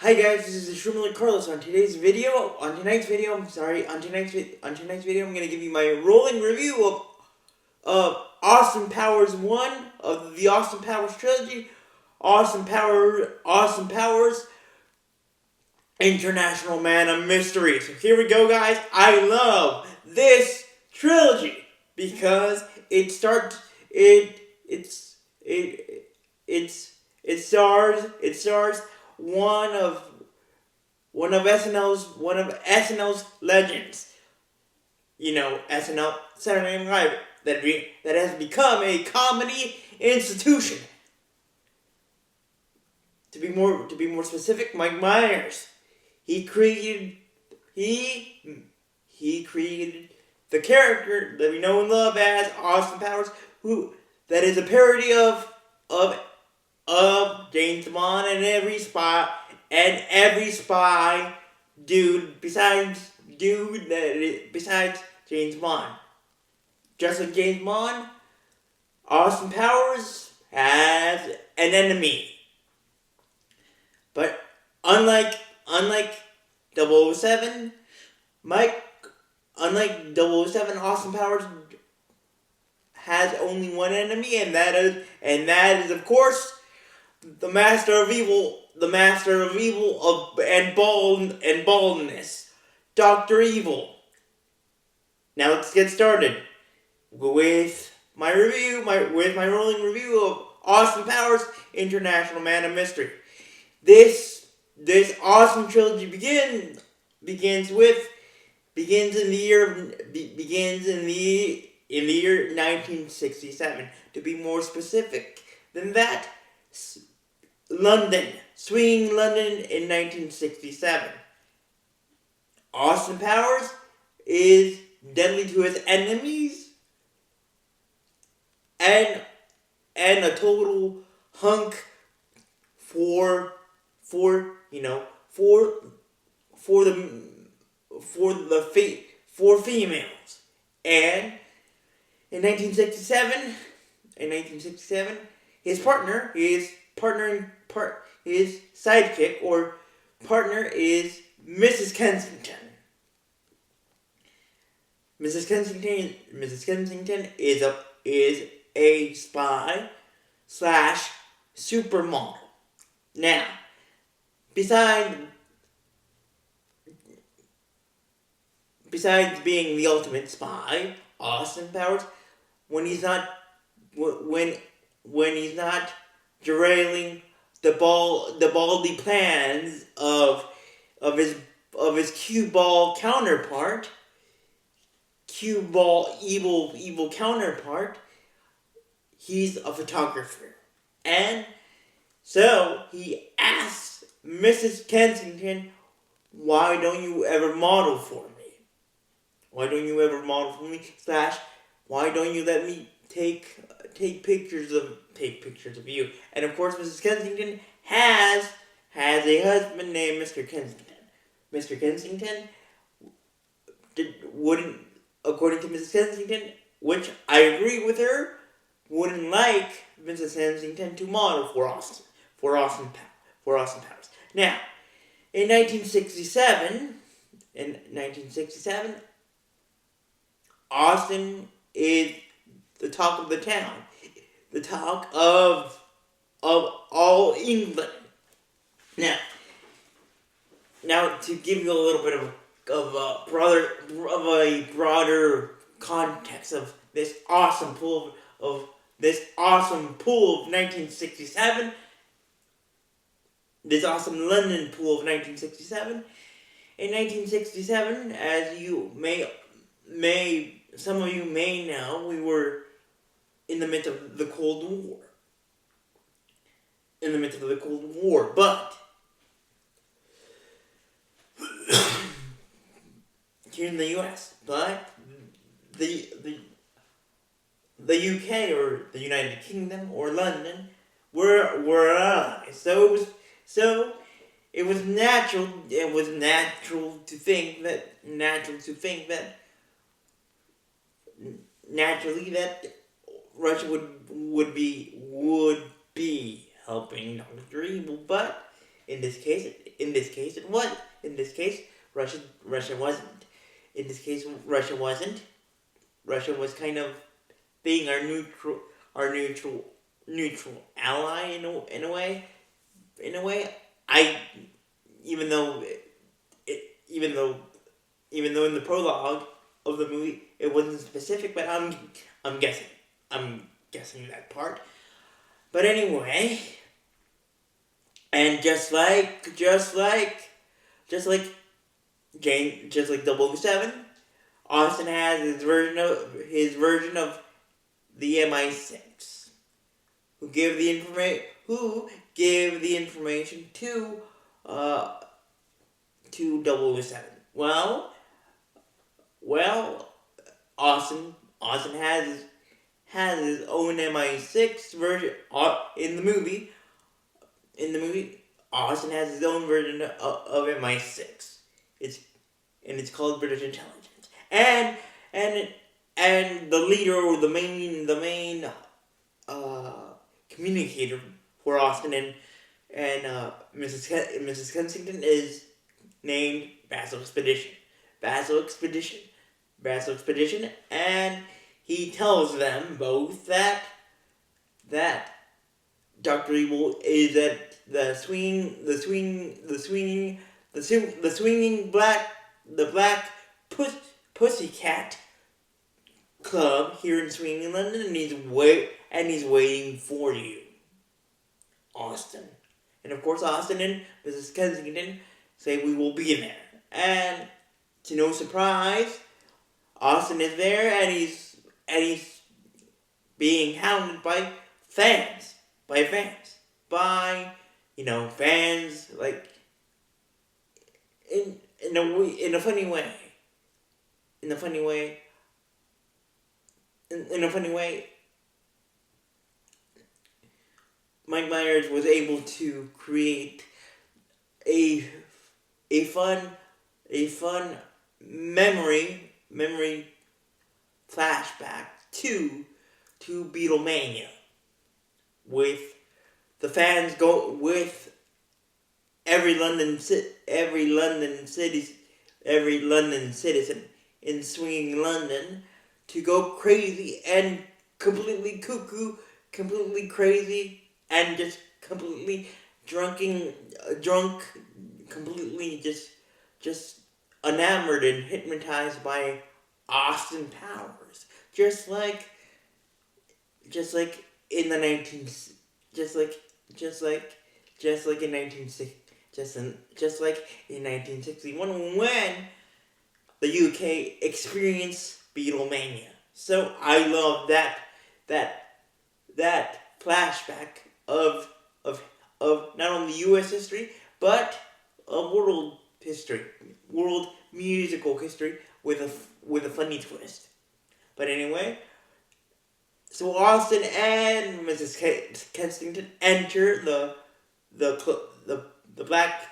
Hi guys, this is Shumler Carlos. On tonight's video, I'm gonna give you my rolling review of Austin Powers 1 of the Austin Powers trilogy, Austin Powers International Man of Mystery. So here we go, guys. I love this trilogy because it stars one of SNL's legends. You know, SNL, Saturday Night Live, that has become a comedy institution. To be more specific, Mike Myers. He created the character that we know and love as Austin Powers, that is a parody of James Bond and every spy dude besides James Bond. Just like James Bond, Austin Powers has an enemy. But unlike 007, Austin Powers has only one enemy, and that is of course the Master of Evil and baldness, Dr. Evil. Now let's get started with my rolling review of Austin Powers International Man of Mystery. This awesome trilogy begins in the year 1967. To be more specific than that, swinging London in 1967. Austin Powers is deadly to his enemies and a total hunk for females. And in 1967, his sidekick or partner is Mrs. Kensington. Mrs. Kensington is a spy / supermodel. Now, besides being the ultimate spy, Austin Powers, when he's not derailing the baldy plans of his cue ball evil counterpart, he's a photographer. And so he asks Mrs. Kensington, why don't you ever model for me? Why don't you ever model for me? / why don't you let me take pictures of you? And of course, Mrs. Kensington has a husband named Mr. Kensington. Mr. Kensington wouldn't, according to Mrs. Kensington, which I agree with her, wouldn't like Mrs. Kensington to model for Austin Powers. Now, in 1967, Austin is the talk of the town, the talk of all England. Now to give you a little bit of a broader context of this awesome pool of 1967, this awesome London pool of 1967. In 1967, as some of you may know, we were in the midst of the Cold War. But here in the U.S., but the UK or the United Kingdom or London were allies. So it was natural to think that Russia would be helping Dr. Evil, but in this case in this case it was. In this case, Russia wasn't. In this case, Russia wasn't. Russia was kind of being our neutral ally in a way. In a way, I even though even though in the prologue of the movie it wasn't specific, but I'm guessing that part. But anyway, and just like 007, Austin has his version of the MI6, who give the information to 007. Well, Austin has his own MI6 version in the movie. Austin has his own version of MI6. It's called British Intelligence. And the leader, or the main communicator for Austin and Mrs. Kensington is named Basil Expedition, and he tells them both that Dr. Evil is at the black pussycat club here in swinging London, and he's waiting for you, Austin. And of course, Austin and Mrs. Kensington say we will be there. And to no surprise, Austin is there, and he's being hounded by fans, fans like in a funny way. Mike Myers was able to create a fun memory flashback to Beatlemania, with the fans with every London citizen in swinging London to go crazy and completely cuckoo, completely crazy, and just completely drunk, completely just enamored and hypnotized by Austin Powers, just like in the in 1961 when the UK experienced Beatlemania. So I love that flashback of not only U.S. history but world musical history with a funny twist. But anyway, so Austin and Mrs. Kensington enter the black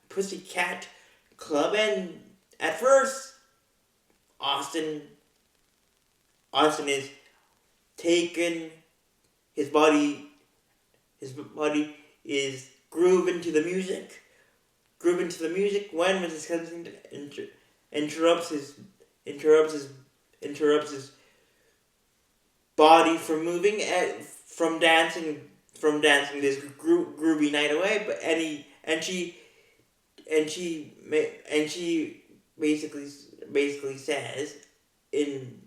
pussycat club, and at first Austin is taken. His body is grooving to the music when Mrs. Kensington interrupts his body from moving from dancing this groovy night away, and she basically says in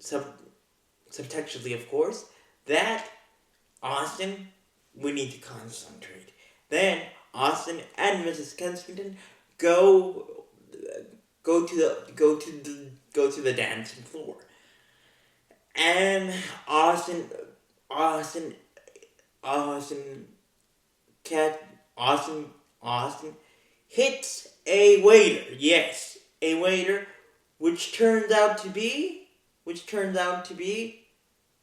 subtextually, of course, that Austin, we need to concentrate. Then Austin and Mrs. Kensington go to the dancing floor, and Austin hits a waiter. Yes, a waiter, which turns out to be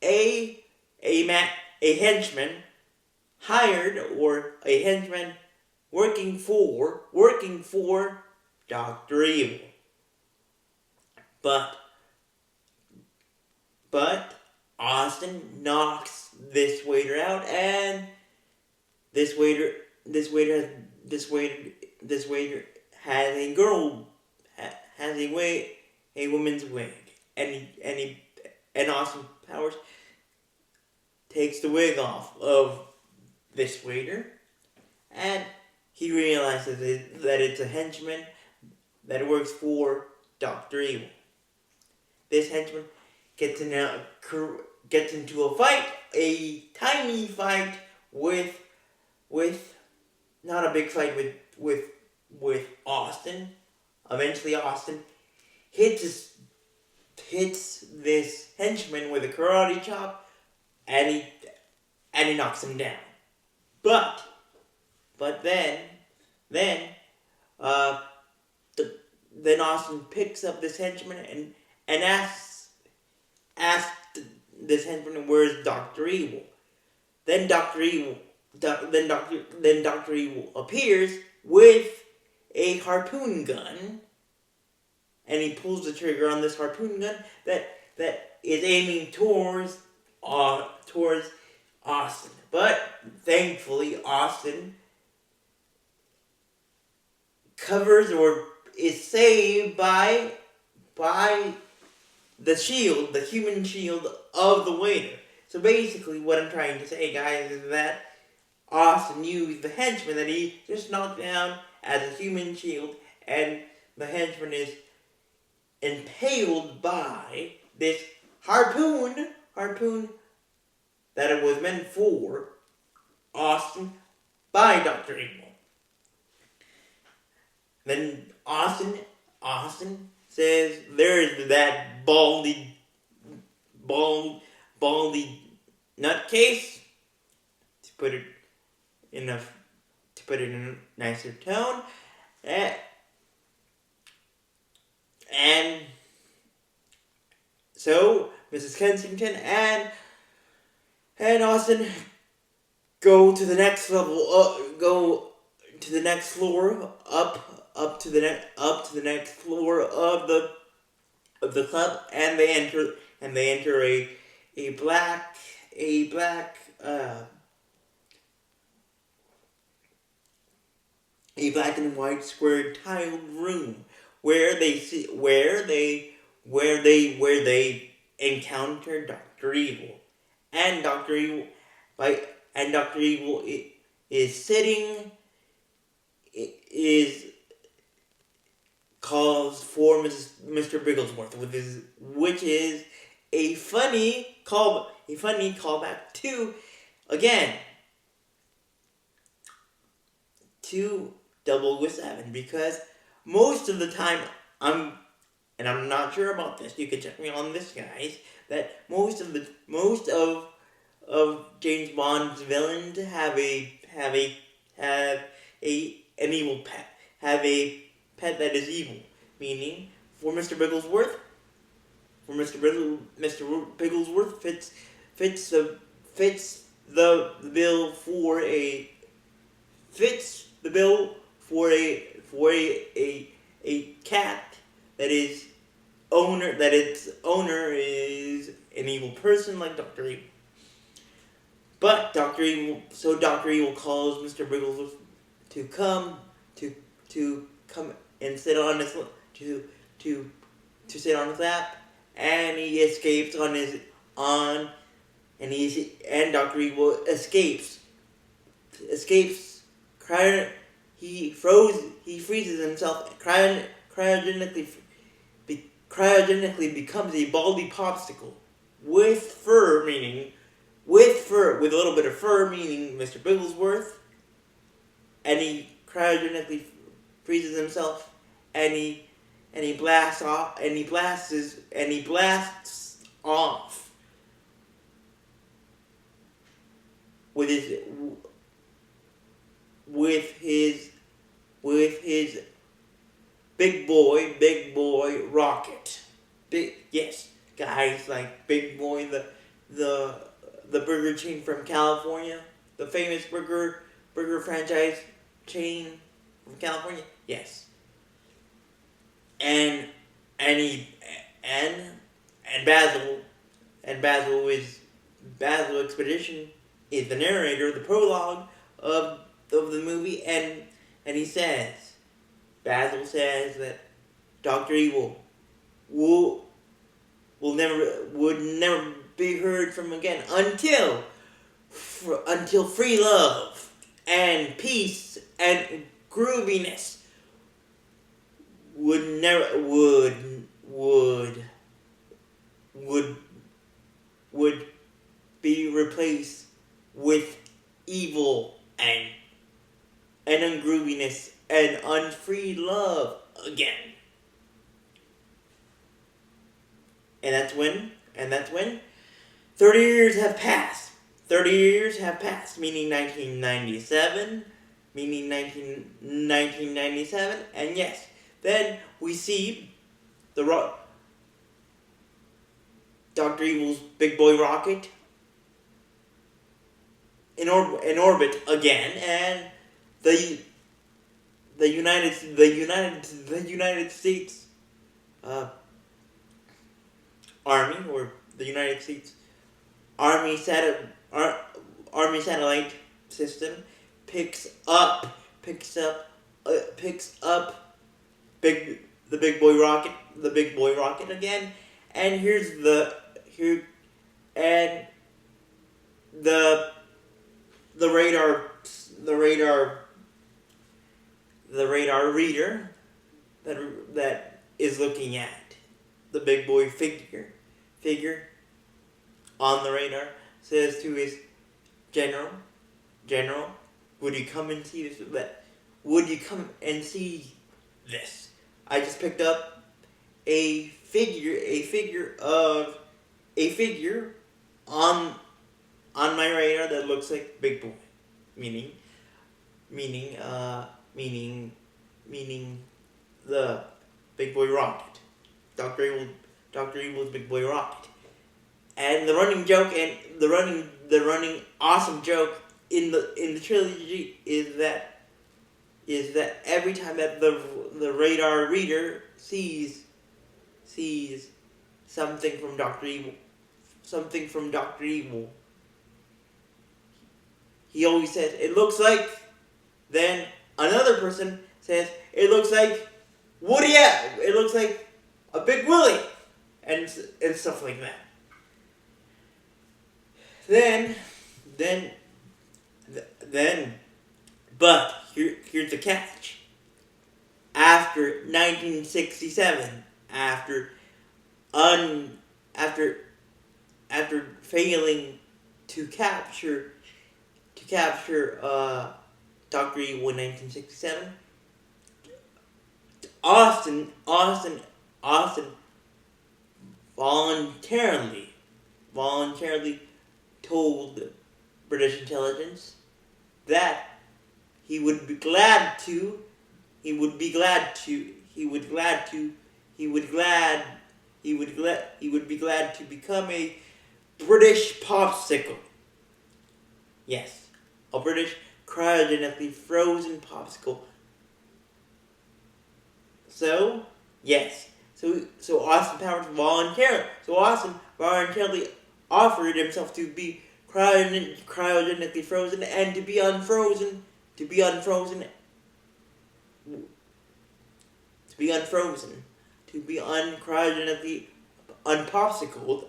a henchman hired, or a henchman working for Dr. Evil. But Austin knocks this waiter out, and this waiter this waiter this waiter this waiter has a girl has a woman's wig, and Austin Powers takes the wig off of this waiter, and he realizes that it's a henchman that works for Dr. Evil. This henchman gets into a fight, a tiny fight with not a big fight with Austin. Eventually, Austin hits this henchman with a karate chop, and he knocks him down. But then Austin picks up this henchman and asks this henchman, "Where's Dr. Evil?" Then Dr. Evil appears with a harpoon gun, and he pulls the trigger on this harpoon gun that is aiming towards Austin. But thankfully, Austin covers or is saved by the shield, the human shield of the waiter. So basically, what I'm trying to say, guys, is that Austin used the henchman that he just knocked down as a human shield, and the henchman is impaled by this harpoon that it was meant for Austin by Dr. Evil. Then Austin says, "There's that baldy nutcase," to put it in a nicer tone, and so Mrs. Kensington and Austin go to the next level, go to the next floor, up to the next floor of the club, and they enter a black and white square tiled room where they encounter Dr. Evil, and Dr. Evil calls for Mr. Bigglesworth, which is a funny callback to Double with Seven, because most of the time I'm not sure about this. You can check me on this, guys. That most of James Bond's villains have an evil pet, have a pet that is evil. Meaning, for Mr. Bigglesworth, fits the bill for a cat that its owner is an evil person like Dr. Evil. But Dr. Evil calls Mr. Bigglesworth to come and sit on his sit on his lap, and he escapes and Dr. Evil escapes. He freezes himself cryogenically becomes a baldy popsicle with fur, with a little bit of fur, meaning Mr. Bigglesworth, and he cryogenically freezes himself, and he blasts off with his big boy rocket. Yes, guys, like Big Boy, the burger chain from California, the famous burger franchise chain from California. Yes. And Basil is Basil Expedition is the narrator, the prologue of the movie, and he says, Basil says that Doctor Evil would never be heard from again until free love and peace and grooviness would never would be replaced with evil and ungrooviness and unfree love again. And that's when 30 years have passed. 30 years have passed, meaning 1997, and yes, then we see Dr. Evil's big boy rocket in orbit again, and the United States Army, or the United States Army satellite system picks up the big boy rocket again, and the radar reader that is looking at the big boy figure on the radar says to his general, would you come and see this? Would you come and see this? I just picked up a figure on my radar that looks like Big Boy, meaning the Big Boy rocket, Dr. Evil's Big Boy rocket. And the running joke and the running awesome joke in the trilogy is that every time that the radar reader sees something from Dr. Evil, he always says, "It looks like." Then another person says, "It looks like Woody. It looks like a Big Willie," and stuff like that. But here's the catch. After 1967, after failing to capture Dr. Evil in 1967, Austin voluntarily told British intelligence that he would be glad to become a British popsicle. Yes, a British cryogenically frozen popsicle. So Austin Powers voluntarily offered himself to be cryogenically frozen and to be unfrozen uncryogenically unpopsicled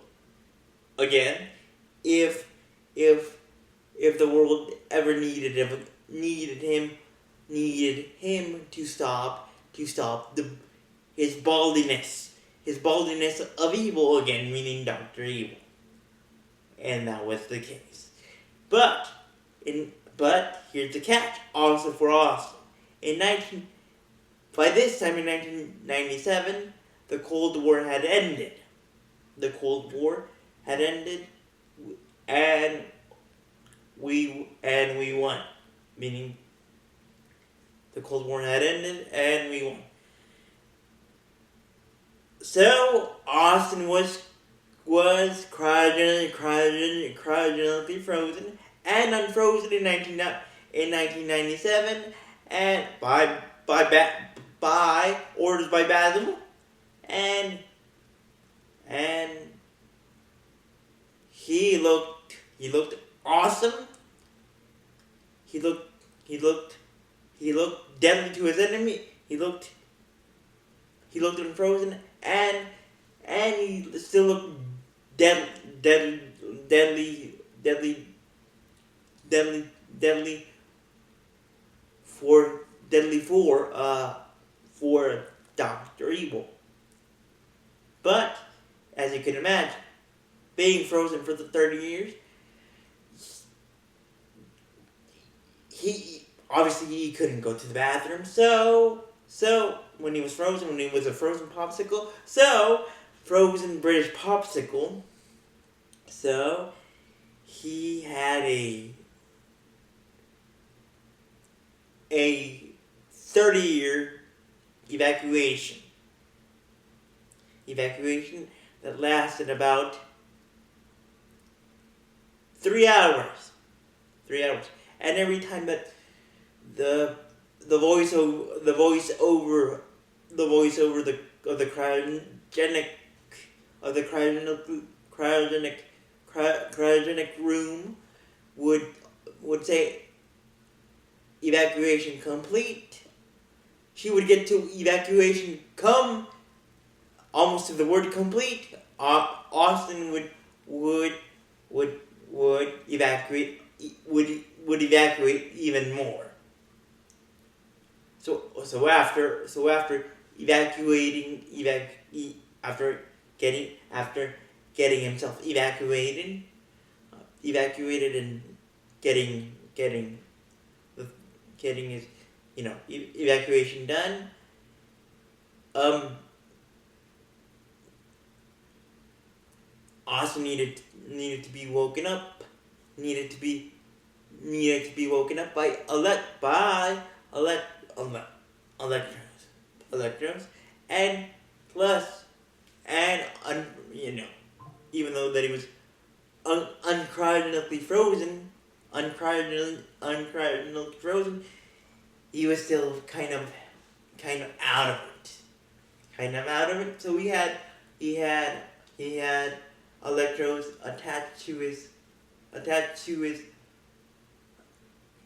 again if the world ever needed him to stop his baldiness of evil again, meaning Dr. Evil. And that was the case. But here's the catch. Also for Austin, by this time in 1997, the Cold War had ended. And we won. Meaning, the Cold War had ended and we won. So Austin was cryogenically frozen and unfrozen in 1997, and by orders by Basil, and he looked He looked awesome. He looked he looked he looked deadly to his enemy. He looked unfrozen, and he still looked dead, dead, deadly, deadly, deadly, deadly deadly for Doctor Evil. But as you can imagine, being frozen for the 30 years, he couldn't go to the bathroom. So when he was frozen, when he was a frozen popsicle, frozen British popsicle. So he had a 30-year evacuation that lasted about 3 hours. And every time that the voice over the cryogenic room would say evacuation complete, she would get to evacuation come almost to the word complete. Austin would evacuate even more. So after getting himself evacuated and getting his evacuation done, Austin needed to be woken up by electrons, and plus, even though that he was uncriogenic frozen, he was still kind of out of it. So he had electrodes attached to his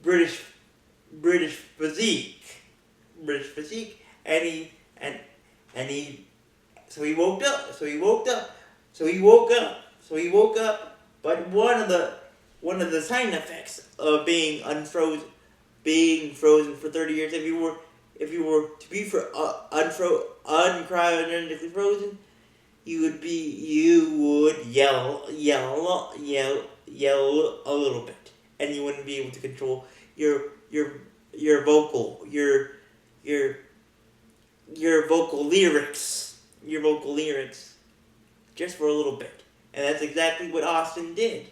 British physique, and he so he woke up. But one of the side effects of being frozen for 30 years, if you were to be uncriogenic frozen, you would yell a little bit, and you wouldn't be able to control your vocal lyrics just for a little bit. And that's exactly what Austin did.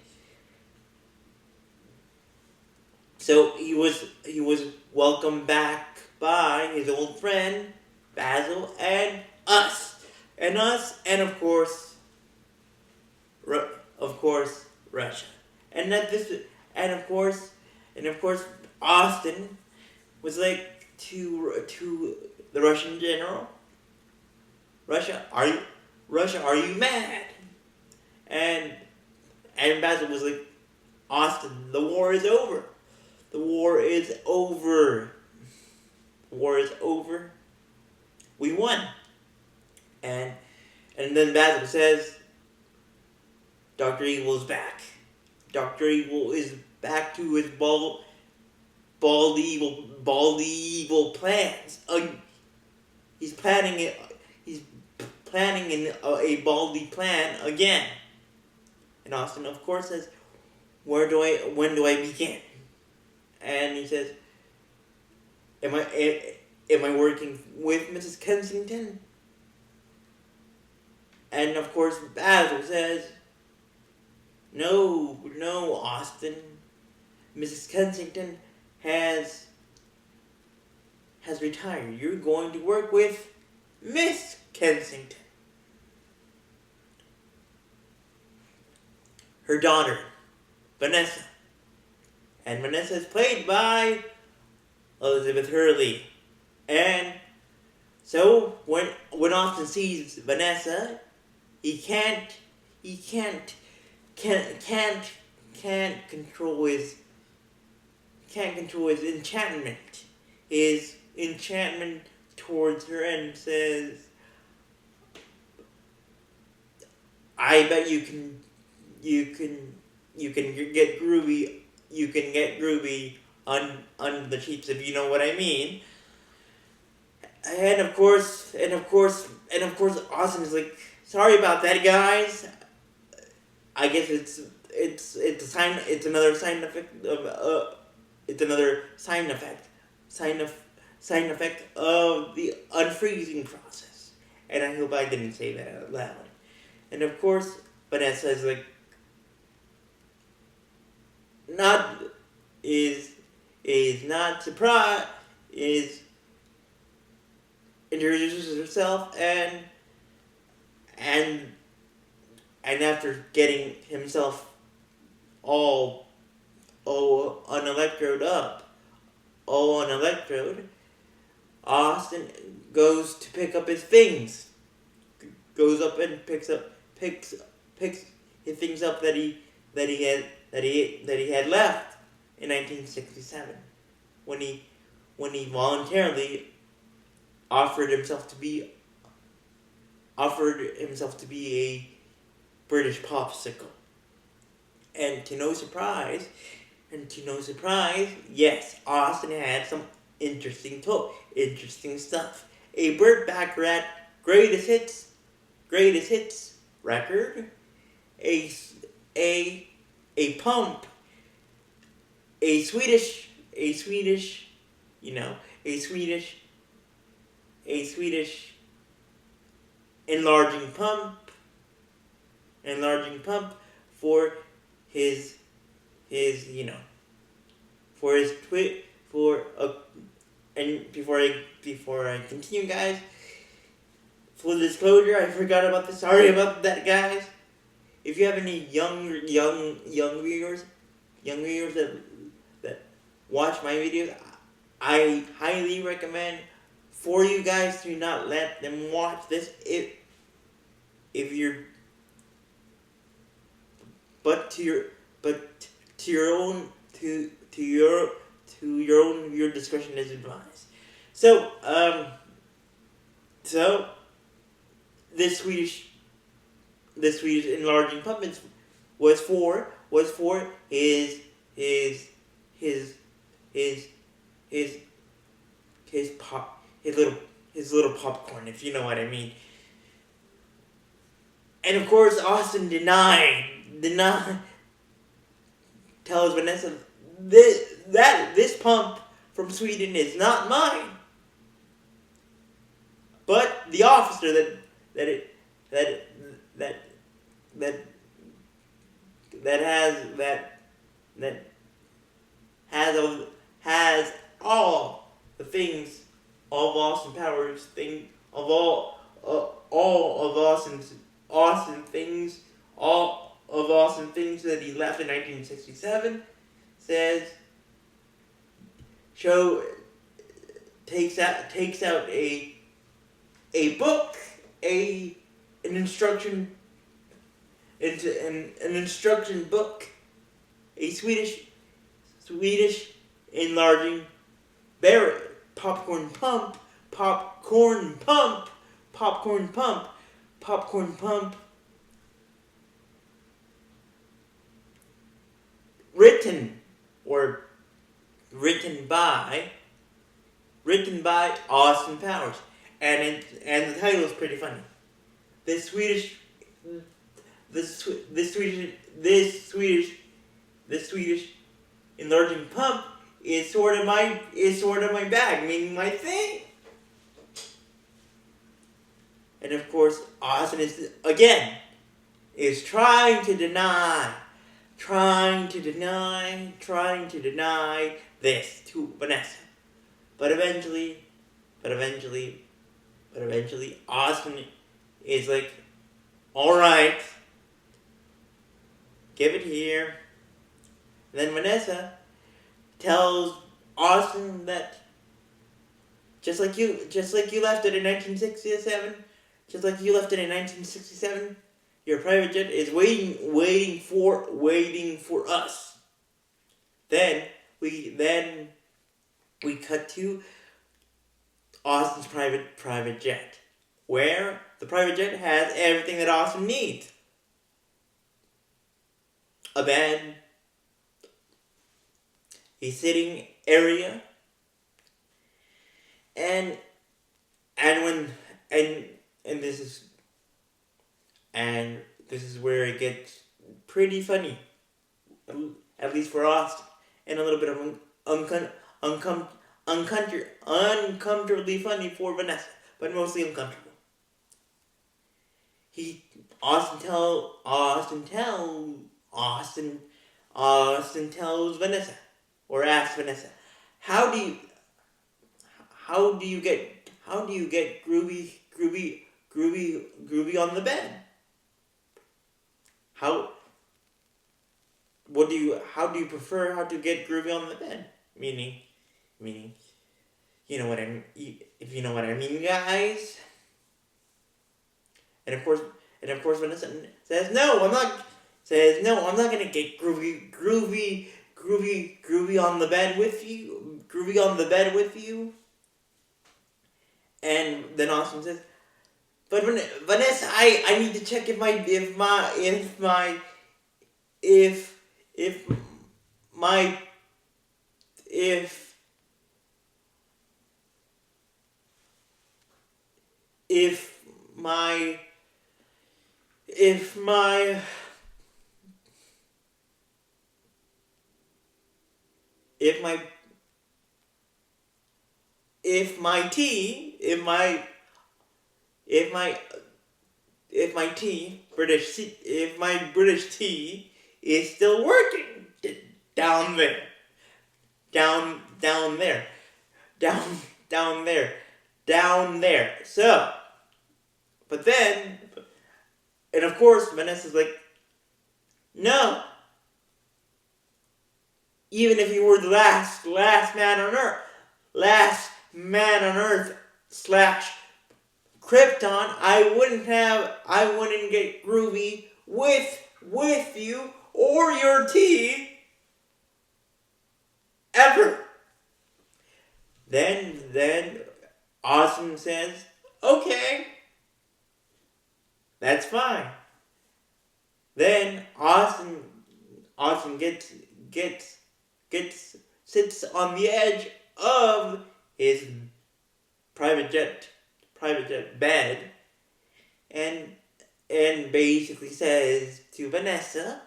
So he was welcomed back by his old friend Basil and us, and of course Russia, and of course Austin was like to the Russian general, Russia, are you mad? And Basil was like, Austin, the war is over. We won. And then Basil says, Dr. Evil is back. Dr. Evil is back to his bald evil plans. He's planning a baldy plan again. And Austin, of course, says, when do I begin? And he says, am I working with Mrs. Kensington? And of course, Basil says, no, Austin. Mrs. Kensington has retired. You're going to work with Miss Kensington. Her daughter, Vanessa. And Vanessa is played by Elizabeth Hurley. And so when Austin sees Vanessa, he can't can't control his enchantment. His enchantment towards her, and says, I bet you can get groovy. You can get groovy under the sheets, if you know what I mean. And of course, Austin is like, sorry about that, guys. I guess it's a sign. It's another sign effect of it's another sign effect of the unfreezing process. And I hope I didn't say that out loud. And of course, Vanessa is like, not is not surprised, is introduces herself, and after getting himself all on electrode, Austin goes to pick up his things. Goes up and picks his things up that he had left in 1967, when he voluntarily offered himself to be a British popsicle. And to no surprise, yes, Austin had some interesting stuff. A Burt Bacharach greatest hits record, a pump, a Swedish enlarging pump for his and before I continue, guys, full disclosure, I forgot about this. Sorry about that, guys. If you have any young viewers that watch my videos, I highly recommend for you guys to not let them watch this if you're your own viewer discretion is advised. So this Swedish enlarging pump was for his little popcorn, if you know what I mean. And of course, Austin denied tells Vanessa this pump from Sweden is not mine, but the officer has all the things of Austin Powers all of Austin things that he left in 1967, takes out a book, an instruction book, a Swedish enlarging popcorn pump, written by Austin Powers, and the title is pretty funny. This Swedish enlarging pump is sort of my bag, meaning my thing. And of course, Austin is trying to deny this to Vanessa. But eventually, Austin is like, alright, give it here. Then Vanessa tells Austin that just like you left it in 1967, your private jet is waiting for us. Then we cut to Austin's private jet, where the private jet has everything that Austin needs: a bed, a sitting area, and and when and and this is where it gets pretty funny, at least for Austin, and a little bit of uncomfortably funny for Vanessa, but mostly uncomfortable. He Austin tells Vanessa, or asks Vanessa, how do you get groovy on the bed? How do you prefer how to get groovy on the bed? Meaning, you know what I mean, if you know what I mean, guys. And of course, Vanessa says, no, I'm not gonna get groovy on the bed with you. And then Austin says, but Vanessa, I need to check if my British tea is still working down there. So, but then, and of course, Vanessa's like, no. Even if you were the last man on Earth / Krypton, I wouldn't get groovy with you or your tea ever. Then Austin says, okay, that's fine. Then Austin sits on the edge of his private jet bed and basically says to Vanessa,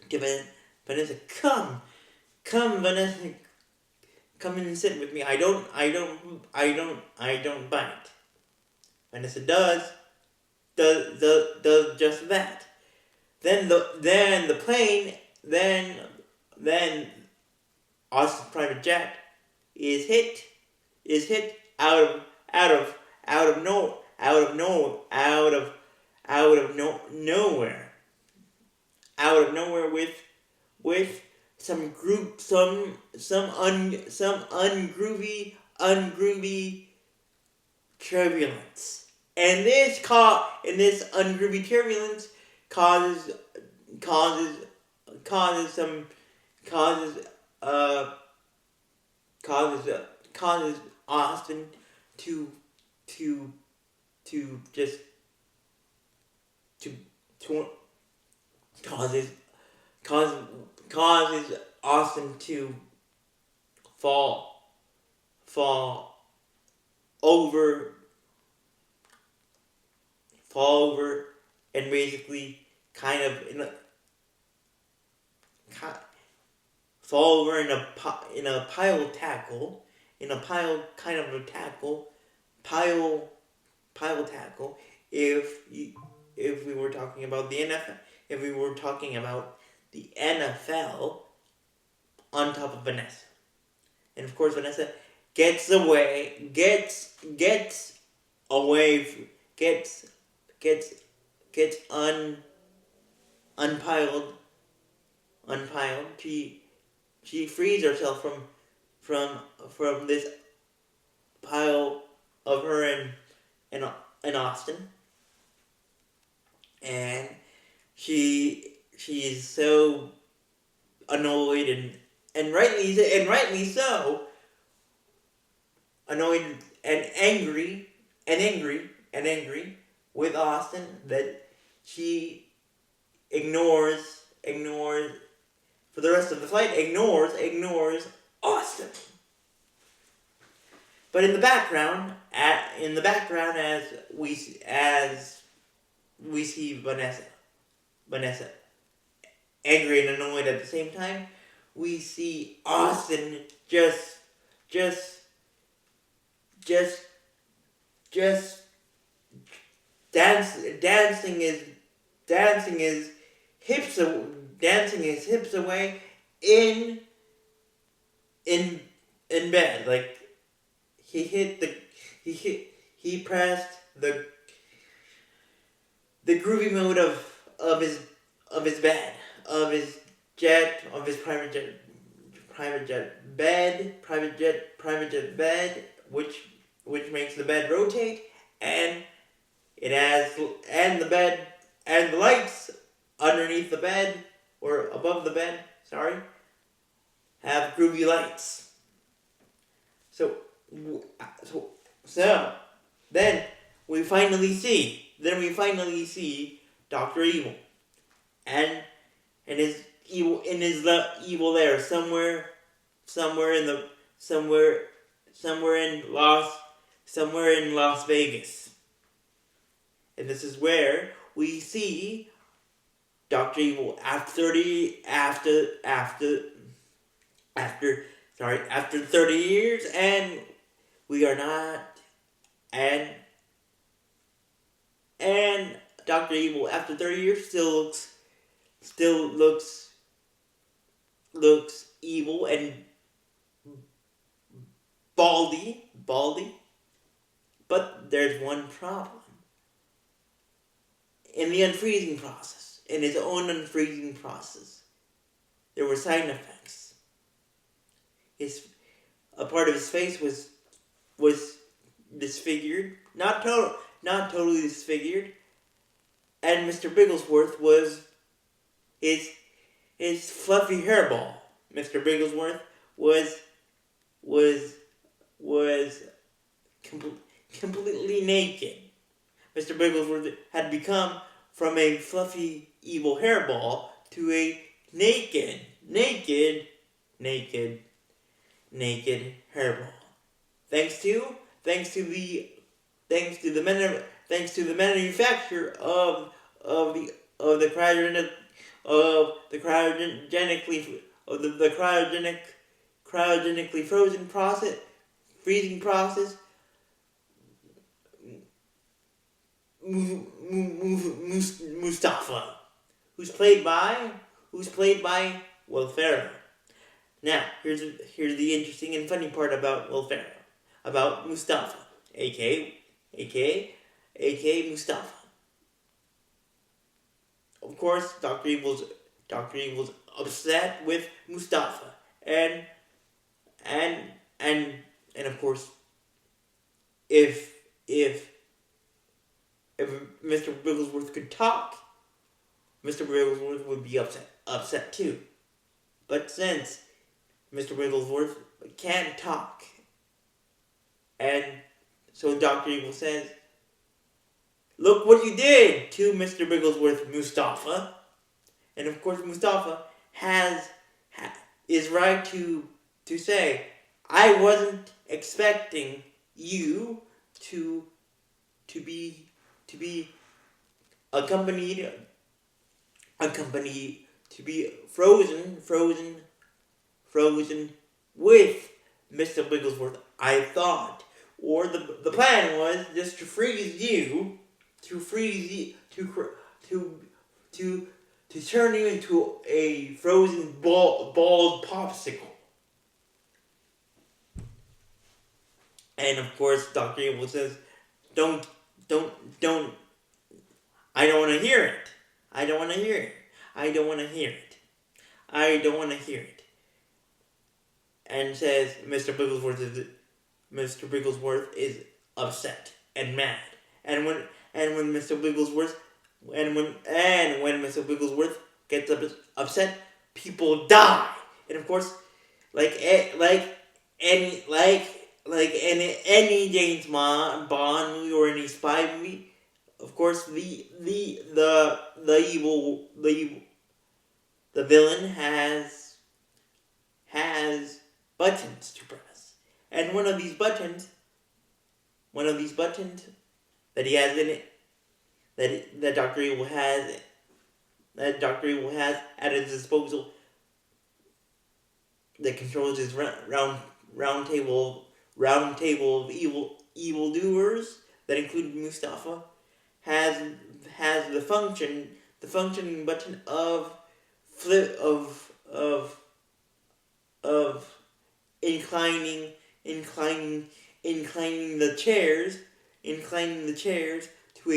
come Vanessa, come and sit with me. I don't bite. Vanessa does just that. Then Austin's private jet is hit out of nowhere with some ungroovy turbulence. And this ungroovy turbulence causes Austin to causes Austin to fall over and basically kind of fall over in a pile of tackle, if we were talking about the NFL, on top of Vanessa. And of course Vanessa gets unpiled. She frees herself from this pile of her and Austin. and she is so annoyed and rightly so, annoyed and angry with Austin that she ignores for the rest of the flight, ignores Austin. But in the background, as we see Vanessa angry and annoyed at the same time, we see Austin just dancing his hips away in bed. Like he pressed the groovy mode of his bed, of his private jet bed, which makes the bed rotate, and the bed and the lights underneath the bed or above the bed, have groovy lights. So then we finally see Dr. Evil and his evil there somewhere in Las Vegas. And this is where we see Dr. Evil after 30 years, and we are not, and Dr. Evil after 30 years still looks evil and baldy, but there's one problem. In the unfreezing process, in his own unfreezing process, there were side effects. A part of his face was disfigured, not totally disfigured, and Mr. Bigglesworth was his fluffy hairball. Mr. Bigglesworth was completely naked. Mr. Bigglesworth had become from a fluffy evil hairball to a naked hairball. Thanks to the manufacture of the cryogenically frozen freezing process. Mustafa, who's played by Will Ferrell. Now, here's the interesting and funny part about Will Ferrell, about Mustafa, aka Mustafa. Of course, Dr. Evil's upset with Mustafa, and of course, if Mr. Bigglesworth could talk, Mr. Bigglesworth would be upset too. But since Mr. Bigglesworth can't talk, and so Dr. Evil says, "Look what you did to Mr. Bigglesworth, Mustafa." And of course, Mustafa is right to say, "I wasn't expecting you to be accompanied to be frozen with Mr. Bigglesworth. I thought, or the plan was just to freeze you, to turn you into a frozen bald popsicle." And of course, Dr. Evil says, Don't, I don't want to hear it. I don't want to hear it. And says Mr. Bigglesworth is upset and mad. And when Mr. Bigglesworth when Mr. Wigglesworth gets upset, people die. And of course, like any James Bond movie or any spy movie, of course the villain has buttons to press, and one of these buttons that he has in it that Doctor Evil has at his disposal that controls his round table of evildoers that include Mustafa has the functioning button of flip of inclining the chairs to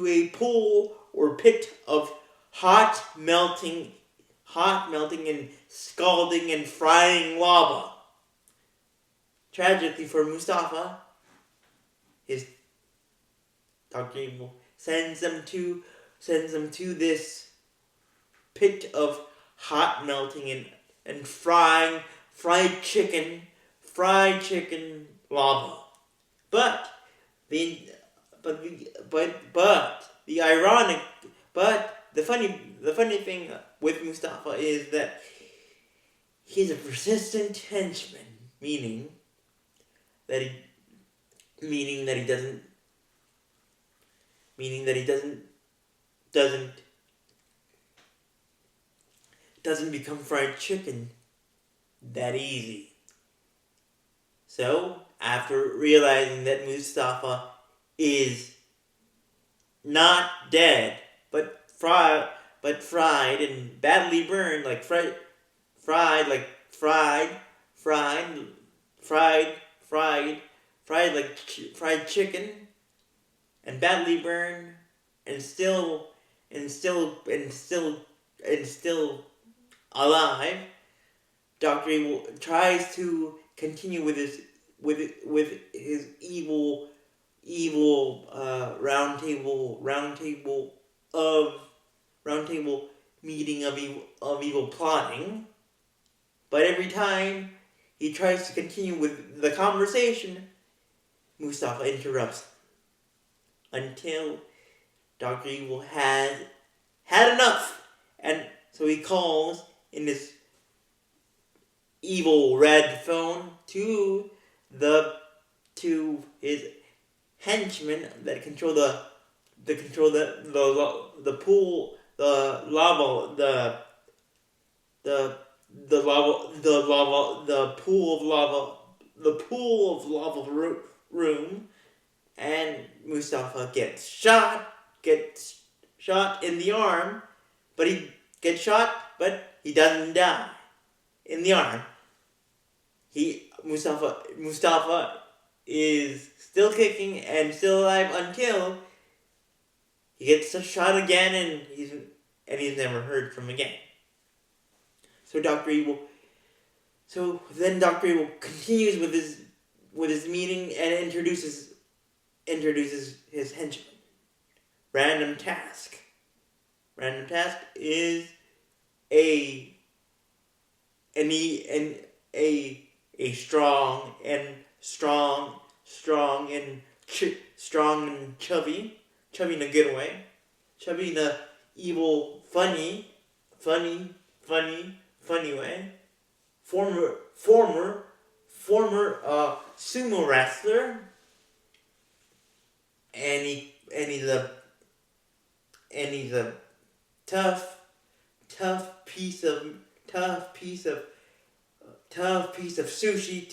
a pool or pit of hot melting and scalding and frying lava. Tragically for Mustafa, his Dr. Evil sends them to this pit of hot melting and fried chicken lava. But the funny thing with Mustafa is that he's a persistent henchman, meaning that he doesn't become fried chicken that easy. So, after realizing that Mustafa is not dead, but fried and badly burned, like fried chicken, and badly burned, and still alive, Doctor Evil tries to continue with his evil round table meeting of evil plotting. But every time he tries to continue with the conversation, Mustafa interrupts until Dr. Evil has had enough, and so he calls in his evil red phone to his henchmen that control the pool, the lava, the pool of lava room, and Mustafa gets shot in the arm, but he doesn't die in the arm. Mustafa is still kicking and still alive until he gets shot again, and he's never heard from again. So then Doctor Evil continues with his meeting and introduces his henchman. Random Task is a strong and chubby in a good way, chubby in a evil, funny way. Former sumo wrestler, and he's a tough piece of sushi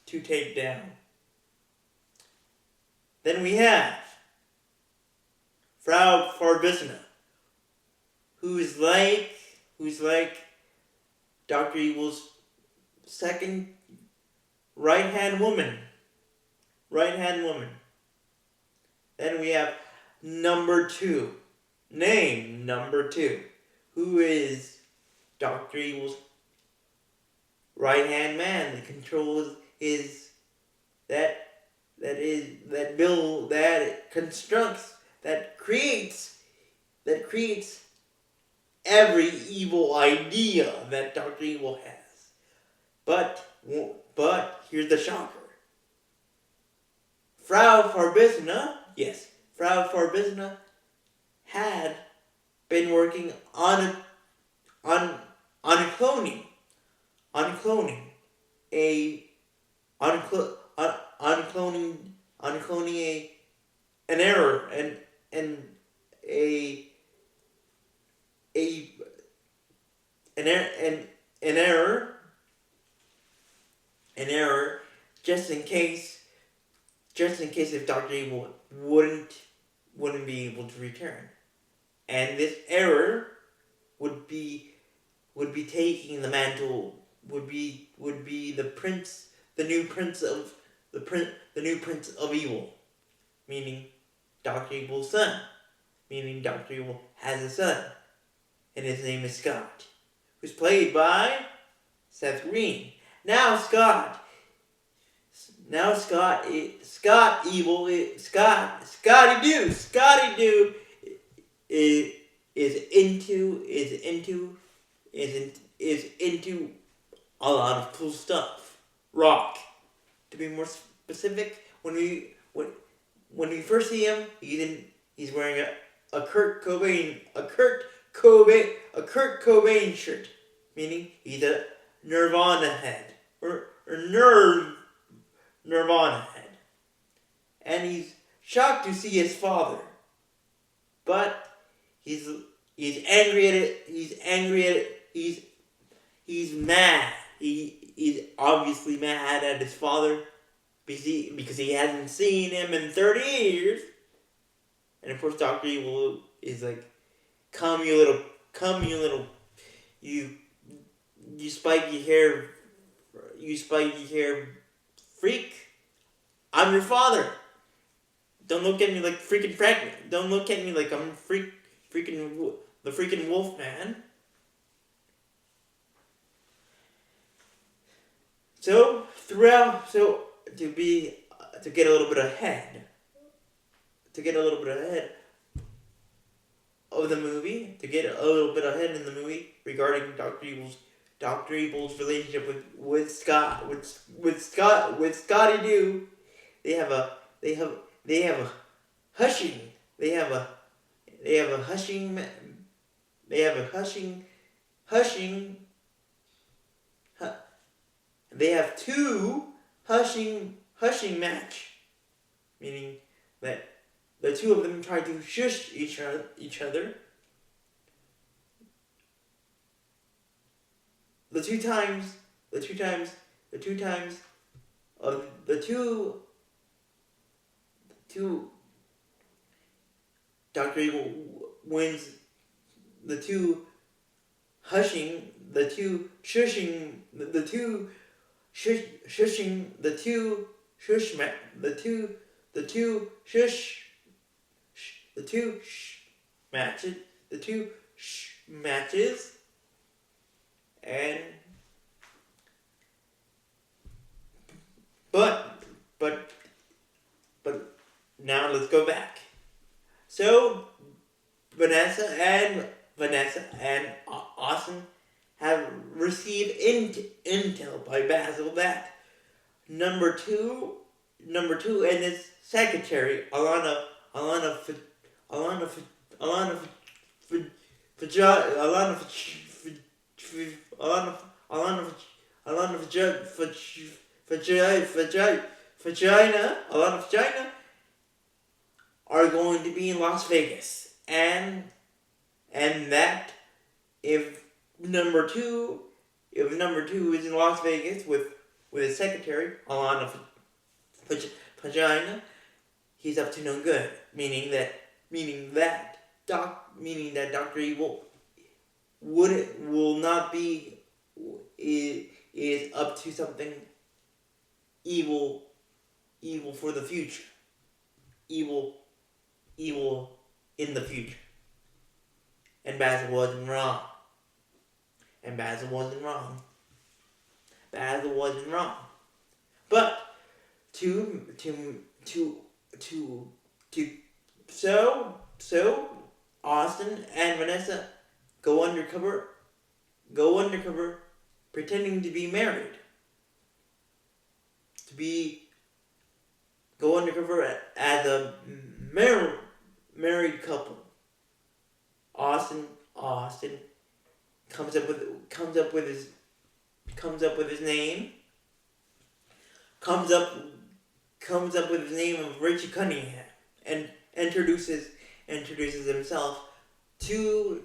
to take down. Then we have Frau Farbissina, who's like Dr. Evil's second right-hand woman. Then we have number two, who is Dr. Evil's right-hand man that controls that constructs that creates every evil idea that Dr. Evil has. But here's the shocker. Frau Farbissina had been working on cloning on cloning a on cloning an error and a an error an error just in case if Dr. Evil wouldn't be able to return. And this error would be taking the mantle, would be the new prince of evil, meaning Dr. Evil's son, meaning Dr. Evil has a son, and his name is Scott, who's played by Seth Green. Scotty Doo is into a lot of cool stuff. Rock, to be more specific. When we first see him, he's wearing a Kurt Cobain shirt, meaning he's a Nirvana head or Nirvana head, and he's shocked to see his father, but he's angry at it. He's mad. He's obviously mad at his father because he hasn't seen him in 30 years. And of course, Dr. Evil is like, come you little, you spiky hair freak. I'm your father. Don't look at me like freaking pregnant. Don't look at me like I'm the freaking wolf man. So to get a little bit ahead of the movie, regarding Dr. Evil's relationship with Scotty Doo, they have a two hushing match, meaning that the two of them try to shush each other. The two times Dr. Evil wins the two shushing matches, and but now let's go back. So Vanessa and Austin have received intel by Basil that number two and his secretary Alana Vagina are going to be in Las Vegas, and that if number two is in Las Vegas with his secretary Alana Vagina, he's up to no good. Meaning that Dr. Evil will not be is up to something evil for the future. Evil in the future. And Basil wasn't wrong. But to so Austin and Vanessa go undercover, go undercover, pretending to be married, to be go undercover as a married couple. Austin comes up with his name, comes up with his name of Richie Cunningham, and introduces himself to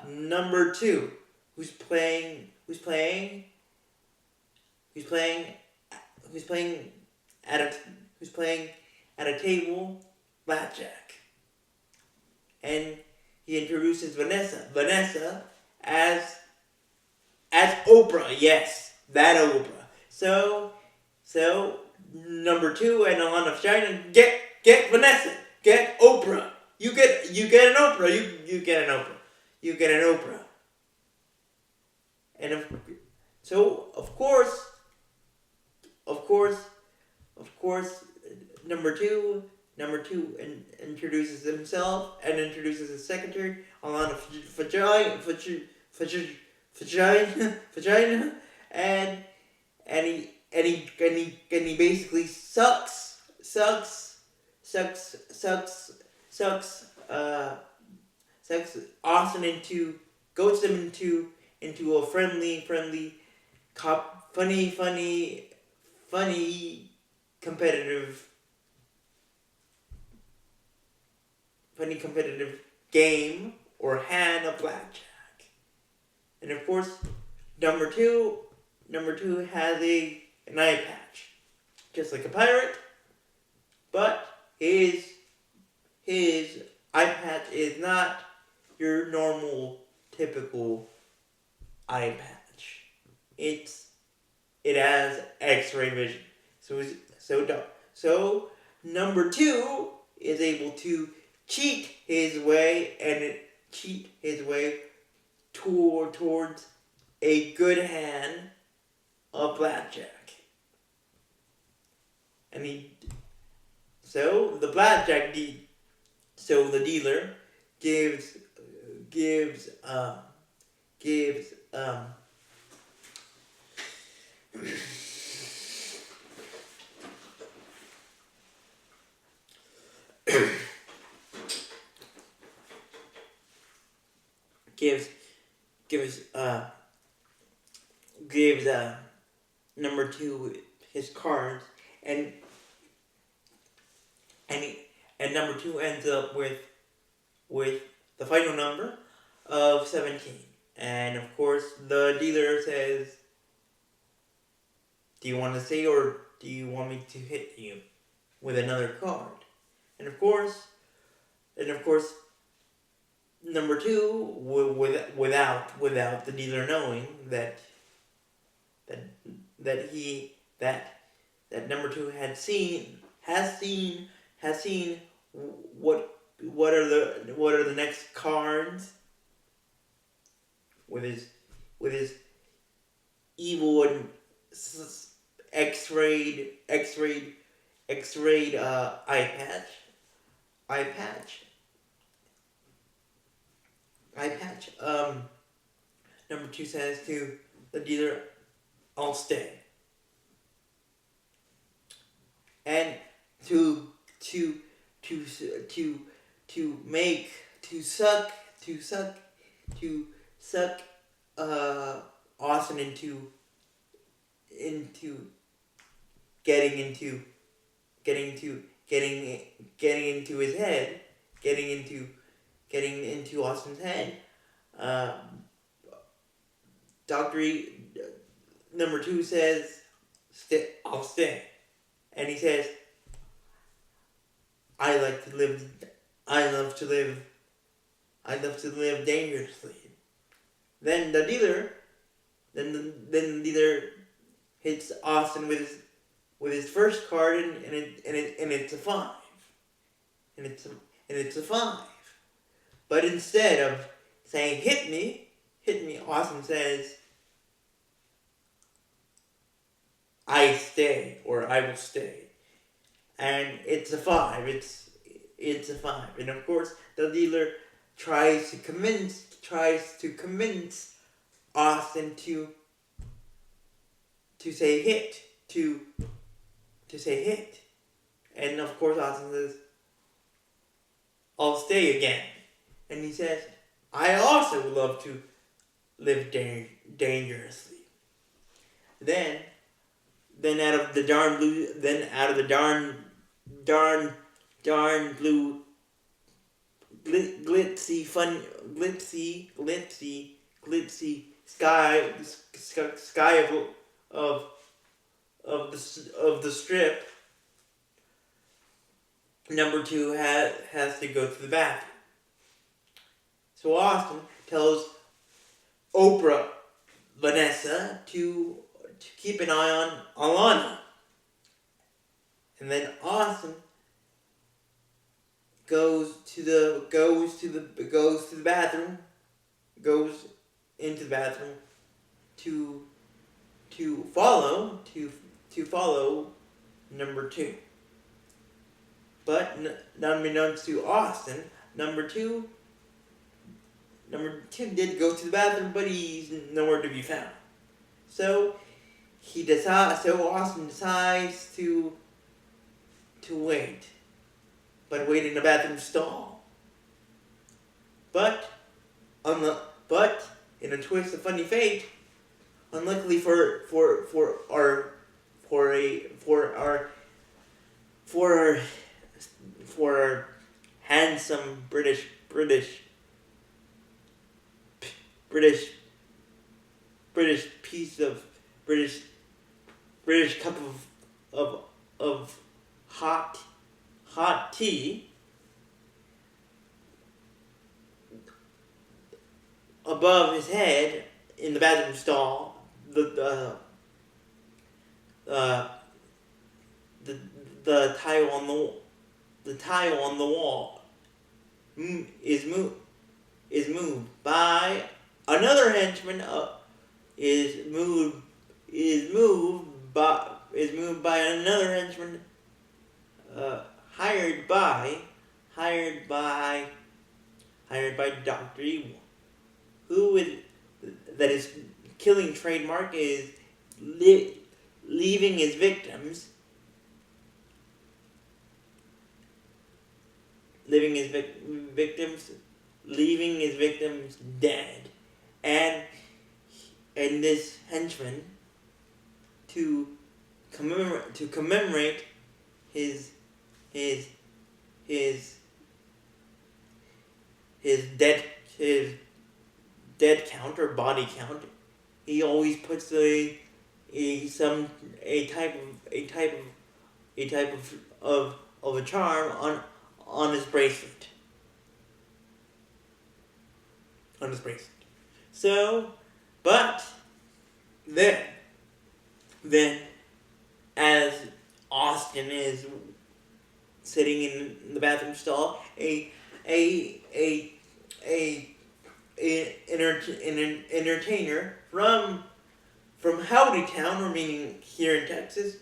number two, who's playing at a table blackjack, and he introduces Vanessa as Oprah. Yes, that Oprah. So number two and Alana Stein, get Vanessa, get Oprah. You get an Oprah. You get an Oprah. You get an Oprah. And so of course, number two introduces himself and introduces his secretary, Alana Vagina, and he basically sucks Austin into, goats him into a friendly funny competitive game or hand of blackjack. And of course, number two has an eye patch, just like a pirate, but his eye patch is not your normal typical eye patch. It has X-ray vision. So number two is able to cheat his way towards a good hand of blackjack. And so the dealer gives number two his cards, and number two ends up with the final number of 17. And of course the dealer says, "Do you want to say, or do you want me to hit you with another card?" And of course number two, without the dealer knowing that number two has seen what are the next cards with his evil and X-rayed eye patch. Number two says to the dealer, "I'll stay." And to suck Austin into getting into his head, getting into Austin's head. Number two says, "I'll stay," and he says, I love to live dangerously." Then the dealer hits Austin with his first card, and it's a 5. And it's a 5. But instead of saying hit me, Austin says, "I stay," or "I will stay." And it's a 5. it's a 5. And of course, the dealer tries to convince Austin to say hit, to say hit. And of course Austin says, I'll stay again. And he says, I also would love to live dangerously. Then out of the darn blue glitzy sky of the strip, number 2 has to go to the bathroom. So Austin tells Oprah Vanessa to keep an eye on Lana. And then Austin goes into the bathroom to follow number 2. But unbeknownst to Austin, number two did go to the bathroom, but he's nowhere to be found. So Austin decides to wait, but wait in the bathroom stall. But in a twist of funny fate, unluckily for our handsome British piece of British cup of hot tea, above his head in the bathroom stall, the tile on the wall is moved by another henchman. Is moved by another henchman hired by Dr. Evil, that his killing trademark is leaving his victims dead, and this henchman to commemorate his dead count or body count, he always puts a type of a charm on his bracelet. So, but then as Austin is sitting in the bathroom stall, an entertainer from Howdy Town, or meaning here in Texas,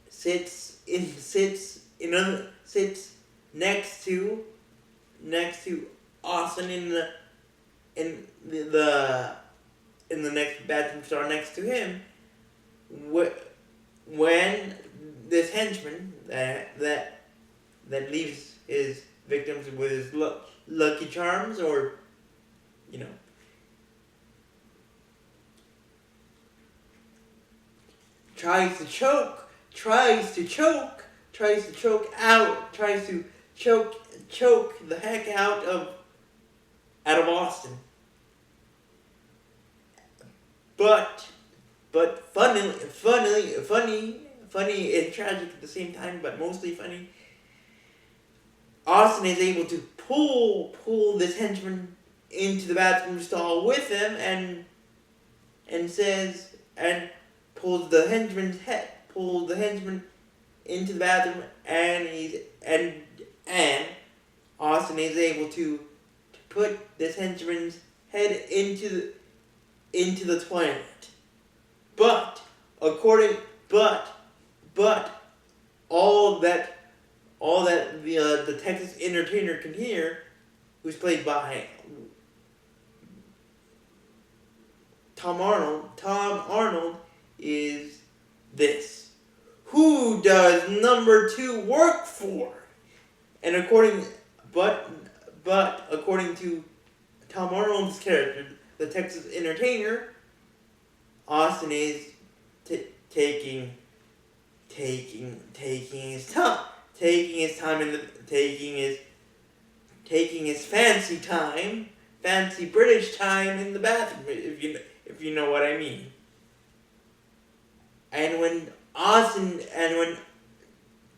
sits next to Austin in the next bathroom stall next to him, when this henchman that leaves his victims with his lucky charms, or tries to choke the heck out of Austin. But funny and tragic at the same time, but mostly funny. Austin is able to pull this henchman into the bathroom stall with him, and pulls the henchman into the bathroom, and Austin is able to put this henchman's head into the toilet. But all that the Texas entertainer can hear, who's played by Tom Arnold. Tom Arnold is this: who does number 2 work for? And according to Tom Arnold's character, the Texas entertainer, Austin is taking his time, taking his fancy British time in the bathroom, if you know what I mean. And when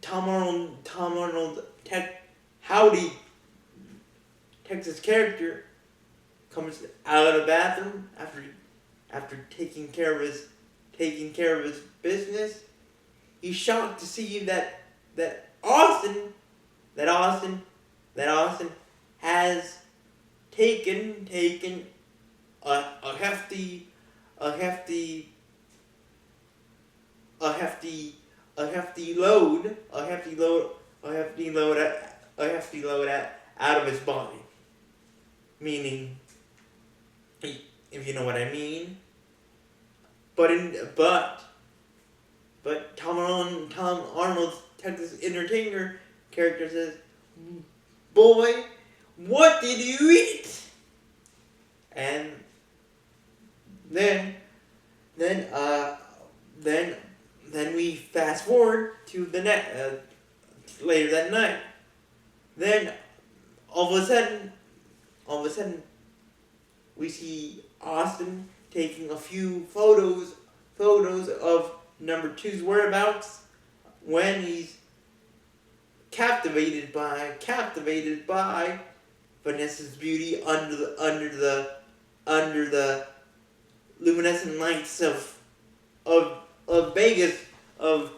Tom Arnold Texas character comes out of the bathroom after taking care of his business, he's shocked to see that Austin has taken a hefty load out of his body. Meaning, if you know what I mean. But Tom Arnold's Texas entertainer character says, "Boy, what did you eat?" And then we fast forward to the later that night. Then all of a sudden, we see Austin taking a few photos of number 2's whereabouts when he's captivated by Vanessa's beauty under the luminescent lights of Vegas of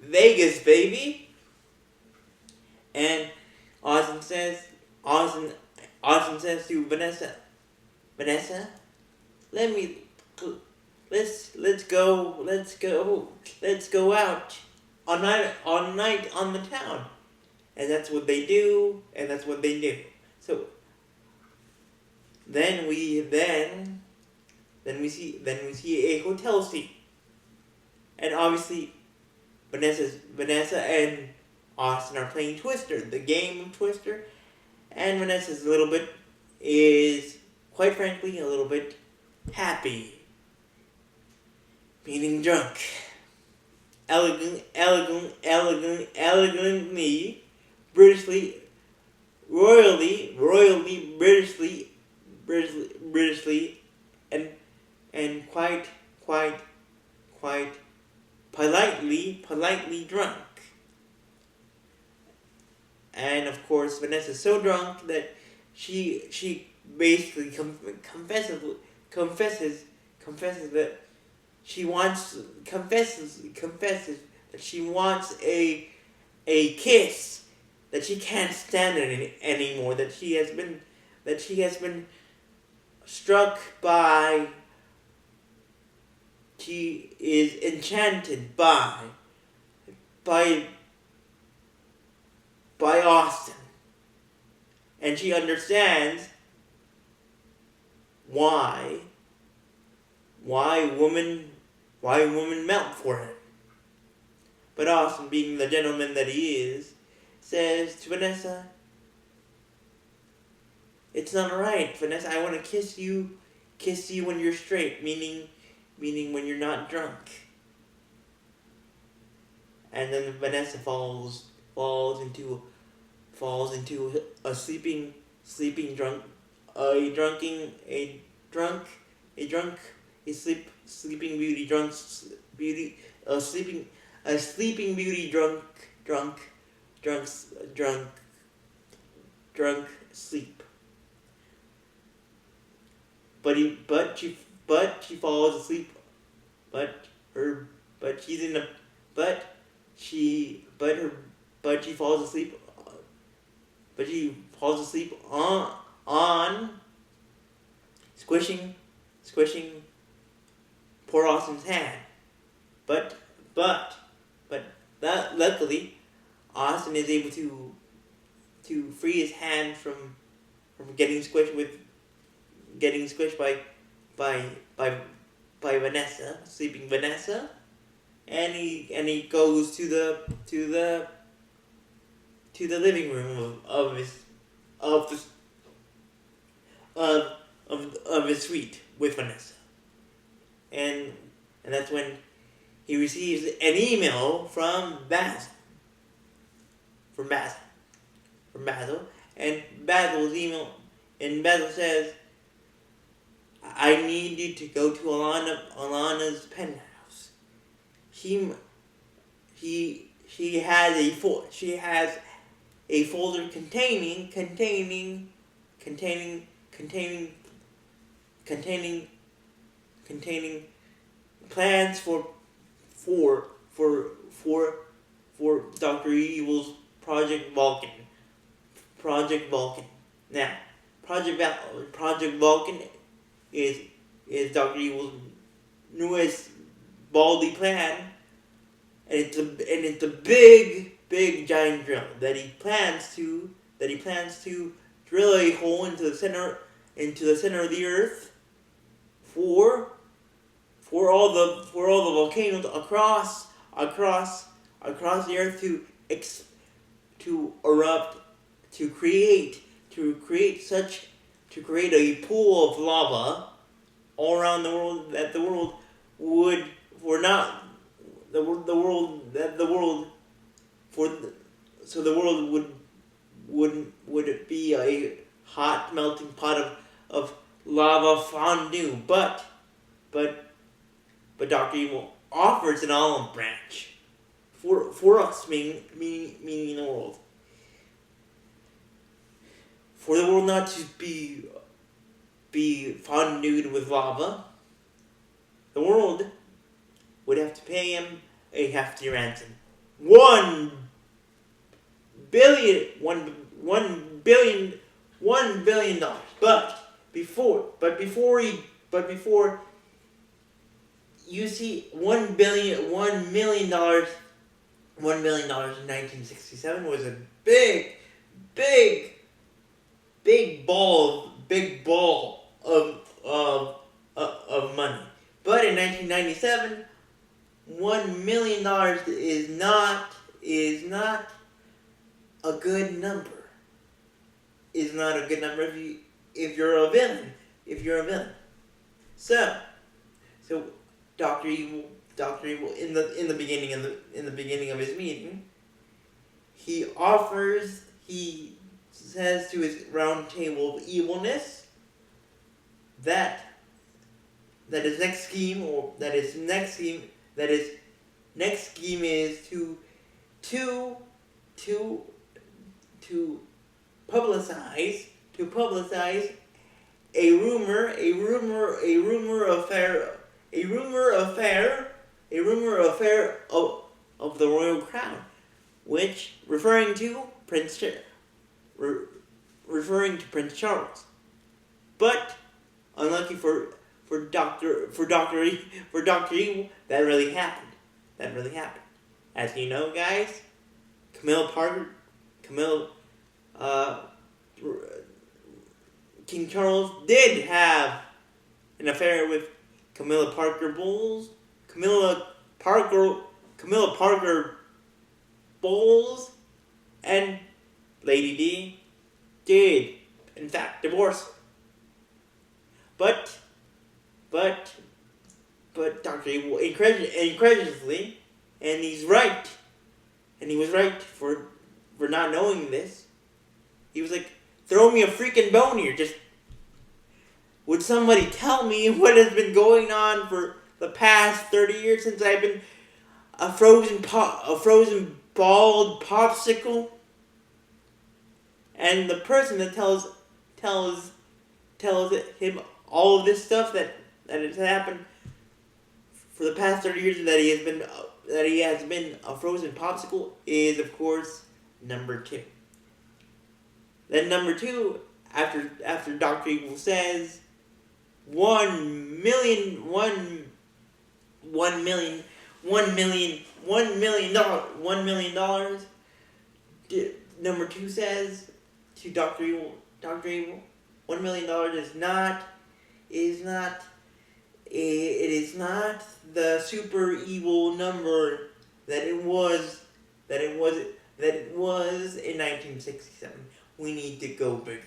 Vegas, baby. And Austin says to Vanessa, let's go out all night on the town. And that's what they do. So then we see a hotel scene. And obviously Vanessa and Austin are playing Twister, the game of Twister, and Vanessa's quite frankly a little bit happy, meaning drunk. Elegantly, royally, Britishly, and quite politely drunk. And of course, Vanessa's so drunk that she basically confesses that she wants a kiss, that she can't stand it anymore, that she has been struck by, she is enchanted by Austin, and she understands why women melt for him. But Austin, being the gentleman that he is, says to Vanessa, "It's not alright, Vanessa. I want to kiss you when you're straight, meaning when you're not drunk." And then Vanessa falls into a sleeping drunk, sleeping beauty drunk sleep. But she falls asleep. She falls asleep. But she falls asleep on squishing poor Austin's hand. But that luckily, Austin is able to free his hand from getting squished by by by Vanessa, sleeping Vanessa, and he goes to the living room of his of the of his suite with Vanessa, and that's when he receives an email from Basil, and Basil says, "I need you to go to Alana's penthouse. She has a folder containing plans for Doctor Evil's Project Vulcan. Now, Project Vulcan is Doctor Evil's newest baldy plan, and it's a big giant drill that he plans to drill a hole into the center of the earth for all the volcanoes across the earth to erupt, to create a pool of lava all around the world that the world would for not the world that the world for so the world would be a hot melting pot of lava fondue, but Dr. Evil offers an olive branch for us, meaning the world. For the world not to be fondued with lava, the world would have to pay him a hefty ransom. $1 billion. But before you see $1 million in 1967 was a big ball of money. But in 1997, $1 million is not a good number. Is not a good number if you're a villain. So Dr. Evil in the beginning of his meeting, he says to his round table of evilness that his next scheme is to publicize a rumor affair of the royal crown, which referring to Prince Charles. But unlucky for Doctor Evil, that really happened. As you know, guys, King Charles did have an affair with Camilla Parker Bowles, and Lady D did, in fact, divorce. But Dr. Evil incredulously, and he was right for not knowing this. He was like, throw me a freaking bone here. Just, would somebody tell me what has been going on for the past 30 years since I've been a frozen bald popsicle? And the person that tells him all of this stuff that has happened for the past 30 years that he has been a frozen popsicle is, of course, number 2. Then number 2, after Dr. Evil says $1 million $1 million. Number two says to Doctor Evil, $1 million is not the super evil number that it was in 1967. We need to go bigger.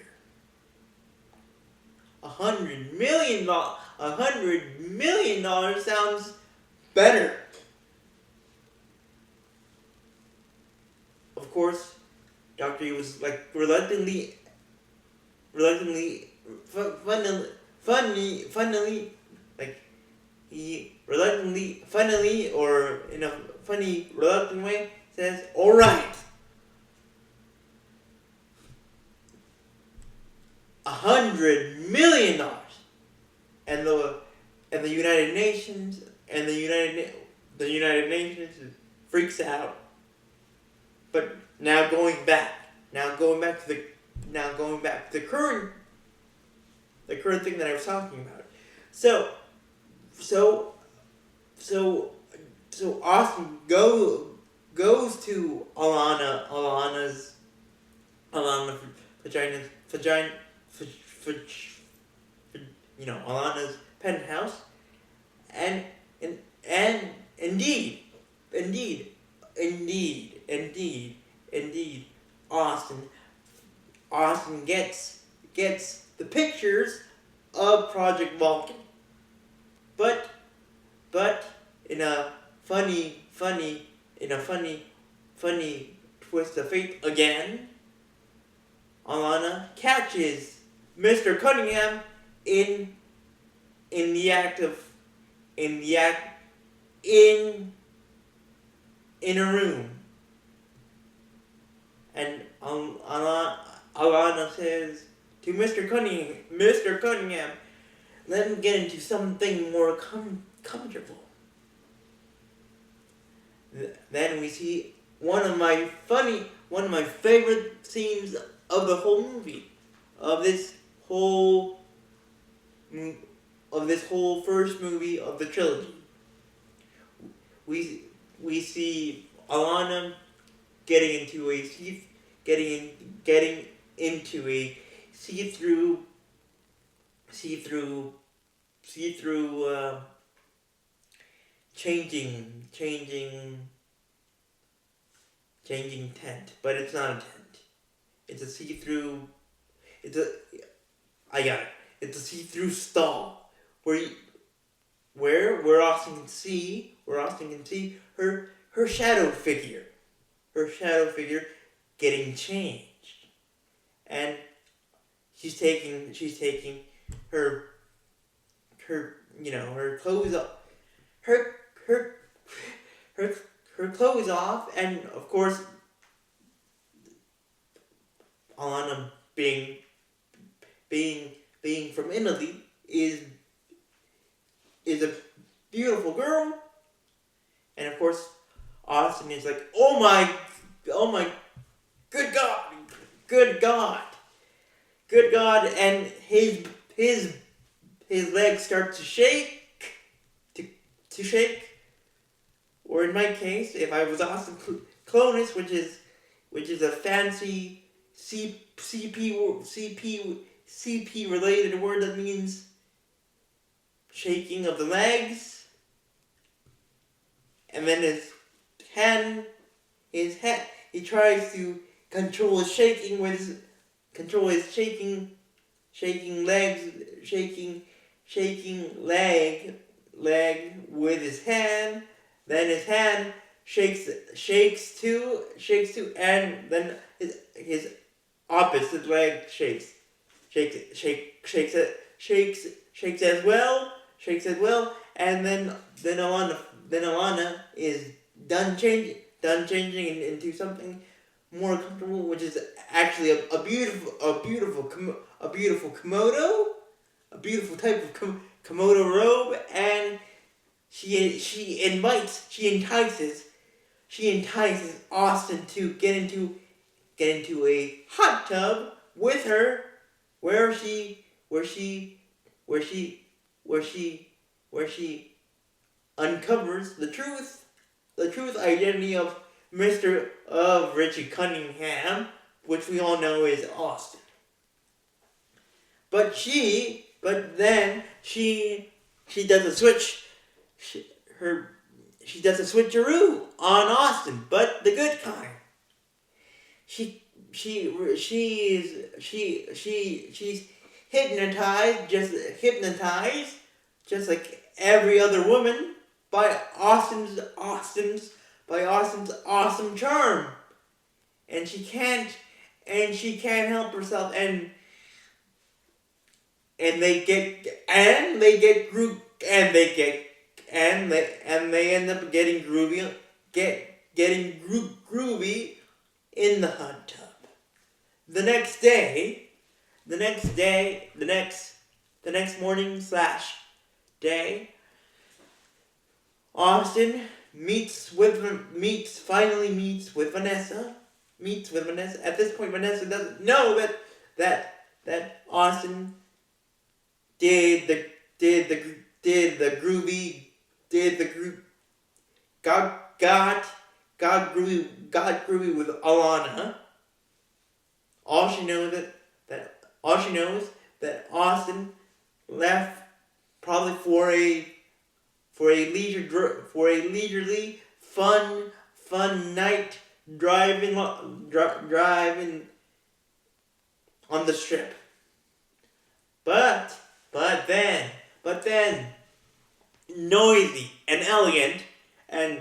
$100 million sounds better. Of course, Dr. E was like reluctantly, like he funnily, or in a funny, reluctant way, says, "All right, $100 million," and the United Nations freaks out. But now going back to the current thing that I was talking about. So Austin goes to Alana's Alana's penthouse, and indeed, Austin gets the pictures of Project Vulcan, but in a funny twist of fate again, Alana catches Mr. Cunningham in a room, and Alana says to Mr. Cunningham, "Let me get into something more comfortable." Then we see one of my favorite scenes of the whole movie, of this whole first movie of the trilogy. We see Alana getting into a see-through changing tent, but it's not a tent. It's a see-through. It's a see-through stall where Austin can see her shadow figure getting changed, and she's taking her clothes off, her clothes off, and of course Alana being from Italy is a beautiful girl, and of course Austin is like, oh my, good God, and his legs start to shake, or in my case, if I was Austin Clonus, which is a fancy CP related word that means shaking of the legs, and then his hand, he tries to control his shaking leg with his hand. Then his hand shakes too, and then his opposite leg shakes as well, and then Alana is done changing into something more comfortable, which is actually a beautiful komodo, a beautiful type of komodo robe, and she entices Austin to get into a hot tub with her, where she uncovers the truth identity of Richie Cunningham, which we all know is Austin. But then she does a switch. She does a switcheroo on Austin, but the good kind. She's hypnotized, just like every other woman, by Austin's awesome charm, and she can't help herself, and they end up getting groovy in the hot tub. The next morning / day, Austin finally meets with Vanessa. At this point, Vanessa doesn't know that Austin got groovy with Alana. All she knows that Austin left probably for a leisurely fun night driving on the strip. But then noisy and elegant and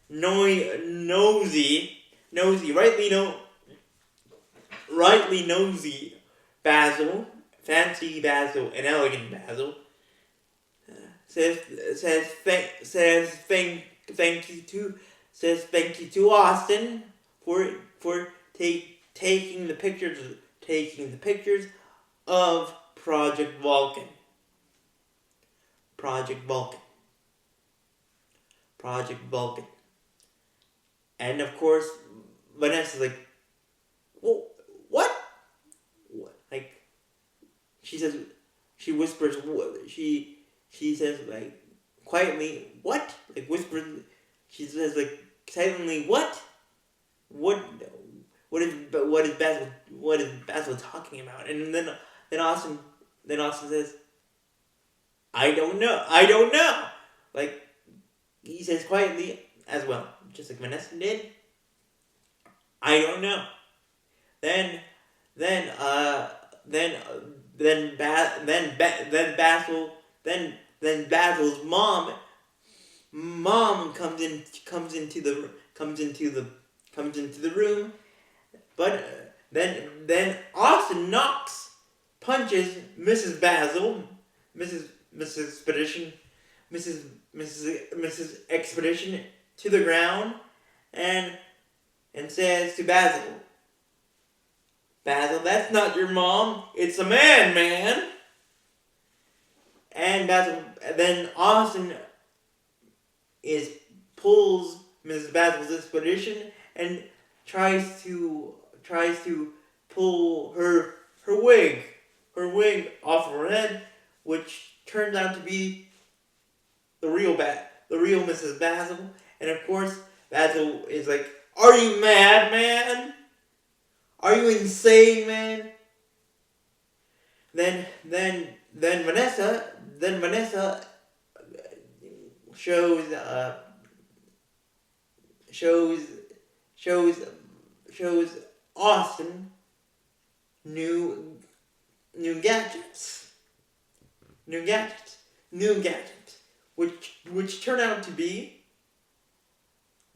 nosy, rightly nosy Basil, fancy Basil and elegant Basil, says thank you to Austin for taking the pictures of Project Vulcan. And of course, Vanessa's like, well, what? Like, she whispers, she says, like, quietly, what? Like, whispers, she says, like, silently, what? What is Basil talking about? And then Austin says, I don't know. Like, he says quietly as well, just like Vanessa did. I don't know. Then Basil's mom comes into the room, but then Austin punches Mrs. Expedition to the ground, and says to Basil, that's not your mom. It's a man. And then Austin pulls Mrs. Basil's Expedition and tries to pull her wig off her head, which turns out to be the real Mrs. Basil. And of course, Basil is like, "Are you mad, man? Are you insane, man?" Then Vanessa shows Austin new gadgets, which turn out to be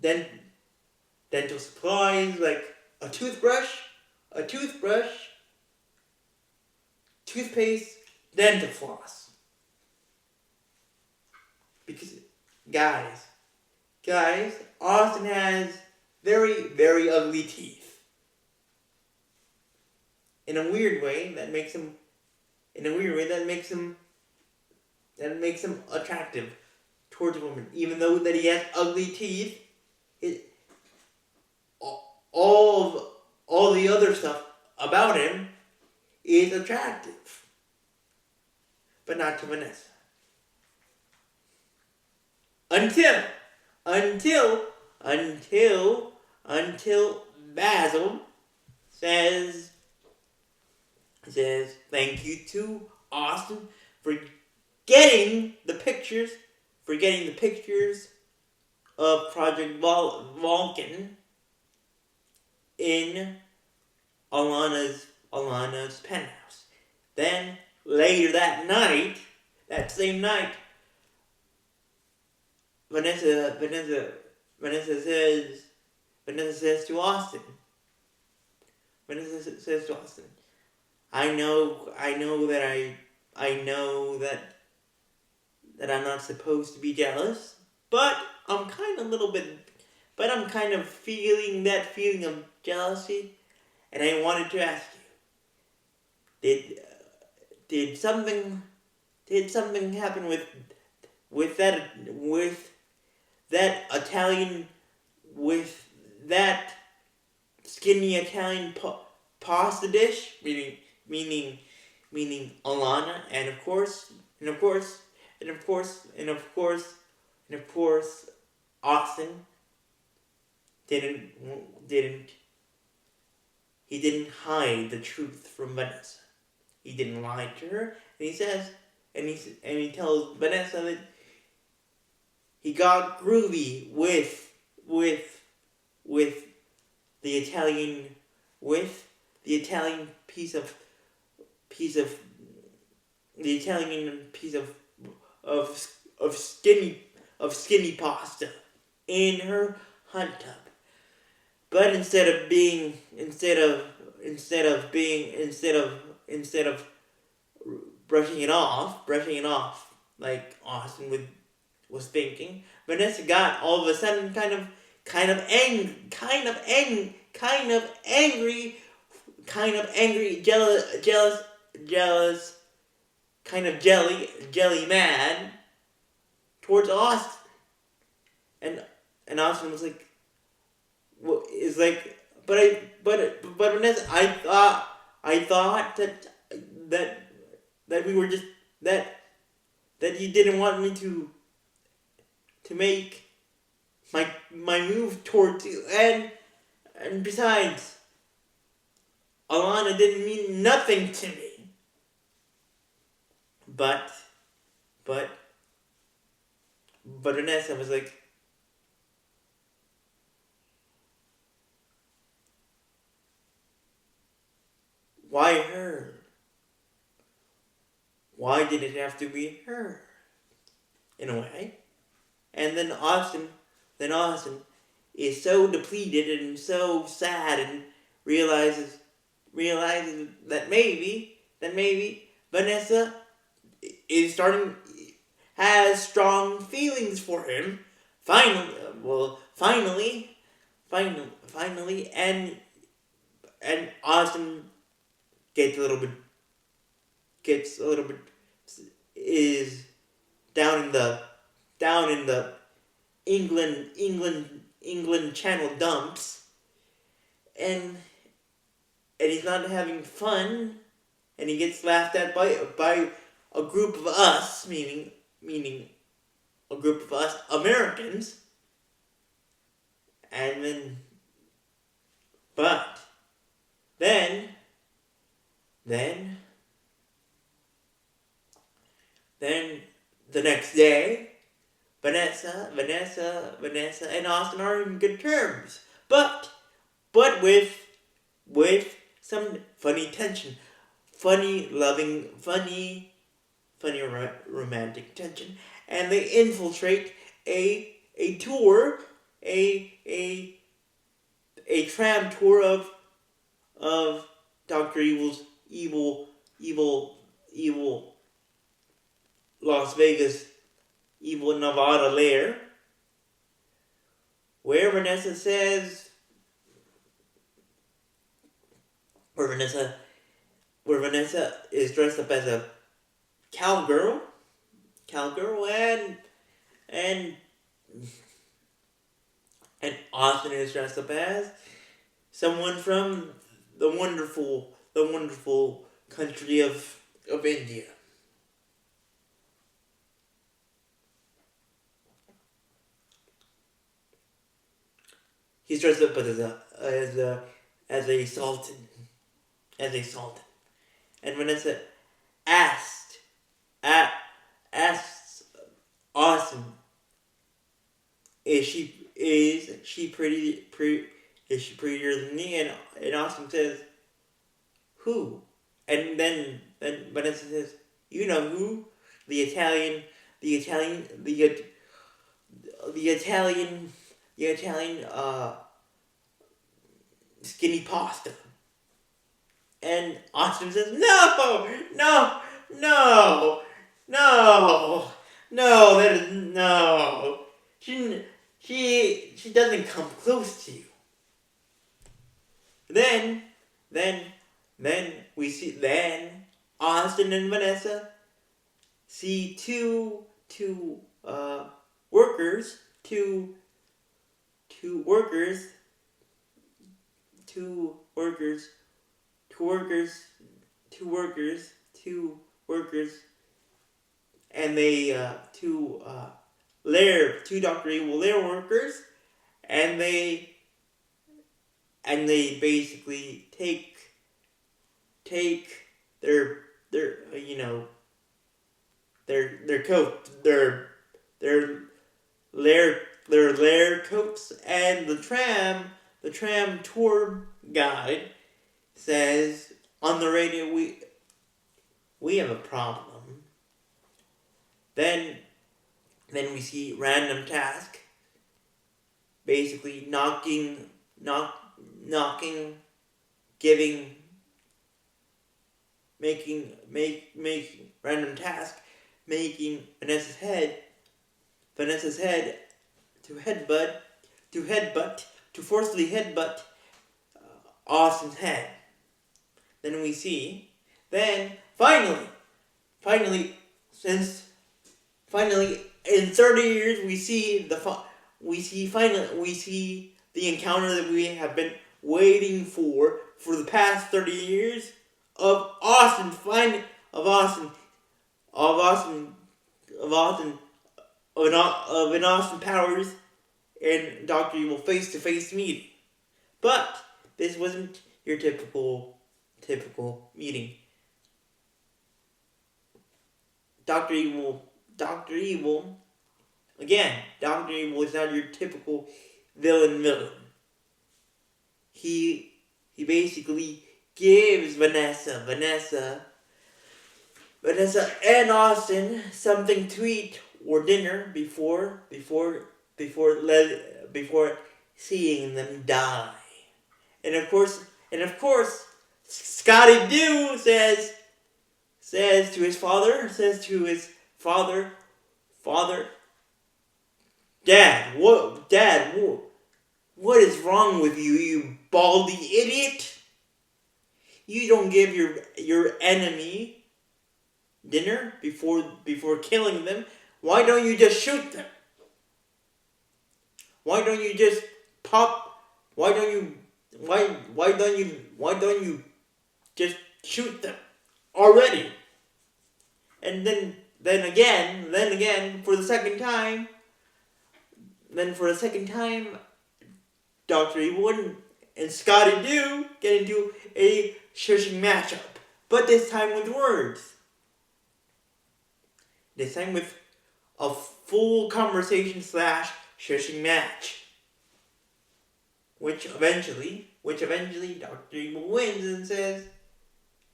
dental supplies, like a toothbrush, toothpaste, dental floss. Because guys, Austin has very, very ugly teeth. In a weird way that makes him attractive towards a woman. Even though that he has ugly teeth, all the other stuff about him is attractive. But not to Vanessa. Until until Basil says thank you to Austin for getting the pictures of Project Vulcan in Alana's penthouse. Then later that same night, Vanessa says to Austin. Vanessa says to Austin, I know that I'm not supposed to be jealous, but I'm kind of feeling that feeling of jealousy, and I wanted to ask you, did something happen with that skinny Italian pasta dish, meaning Alana, and of course Austin didn't hide the truth from Vanessa. He didn't lie to her, and he tells Vanessa that he got groovy with the Italian piece of skinny pasta in her hot tub. But instead of brushing it off like Austin was thinking, Vanessa got all of a sudden kind of angry, jealous, kind of jelly mad towards Austin. And Austin was like, but Vanessa, I thought that we were just that you didn't want me to make my move towards you, and besides, Alana didn't mean nothing to me. But Vanessa was like, why her? Why did it have to be her? In a way. And then Austin is so depleted and so sad and realizes that maybe Vanessa has strong feelings for him. Finally, and Austin gets a little bit is down in the England Channel dumps, and he's not having fun, and he gets laughed at by a group of us, meaning a group of us Americans, and then the next day, Vanessa, and Austin are in good terms, but with some funny tension, funny romantic tension, and they infiltrate a tour, a tram tour of Dr. Evil's evil Las Vegas, evil Nevada lair, where Vanessa is dressed up as a cowgirl, and Austin is dressed up as someone from the wonderful country of India. He's dressed up as a sultan, and Vanessa asked a asks Austin, is she is she prettier than me? And Austin says, who? And then Vanessa says, you know who? The Italian, the Italian, the Italian, the Italian skinny pasta. And Austin says, no, no, no, no, no, that is no. She doesn't come close to you. Then then Austin and Vanessa see two workers, two workers, two workers, two workers, two workers, two workers, and they two Dr. Evil lair workers, and they basically take their their coat their lair coats, and the tram tour guide says on the radio, we have a problem. Then we see Random Task basically knocking, making Random Task making Vanessa's head to forcefully headbutt Austin's head. Then we see, finally in 30 years we see the encounter that we have been waiting for the past 30 years of Austin Powers and Dr. Evil face-to-face meeting. But this wasn't your typical meeting. Dr. Evil is not your typical villain. He basically gives Vanessa and Austin something to eat or dinner before seeing them die. And of course, Scotty Doo says to his father, Dad, what is wrong with you, you baldy idiot? You don't give your enemy dinner before killing them. Why don't you just shoot them? Why don't you just just shoot them already? And then again for the second time, Dr. Evil and Scotty Doo get into a shushing matchup, but this time with words. This time with a full conversation / shushing match, which eventually Dr. Evil wins and says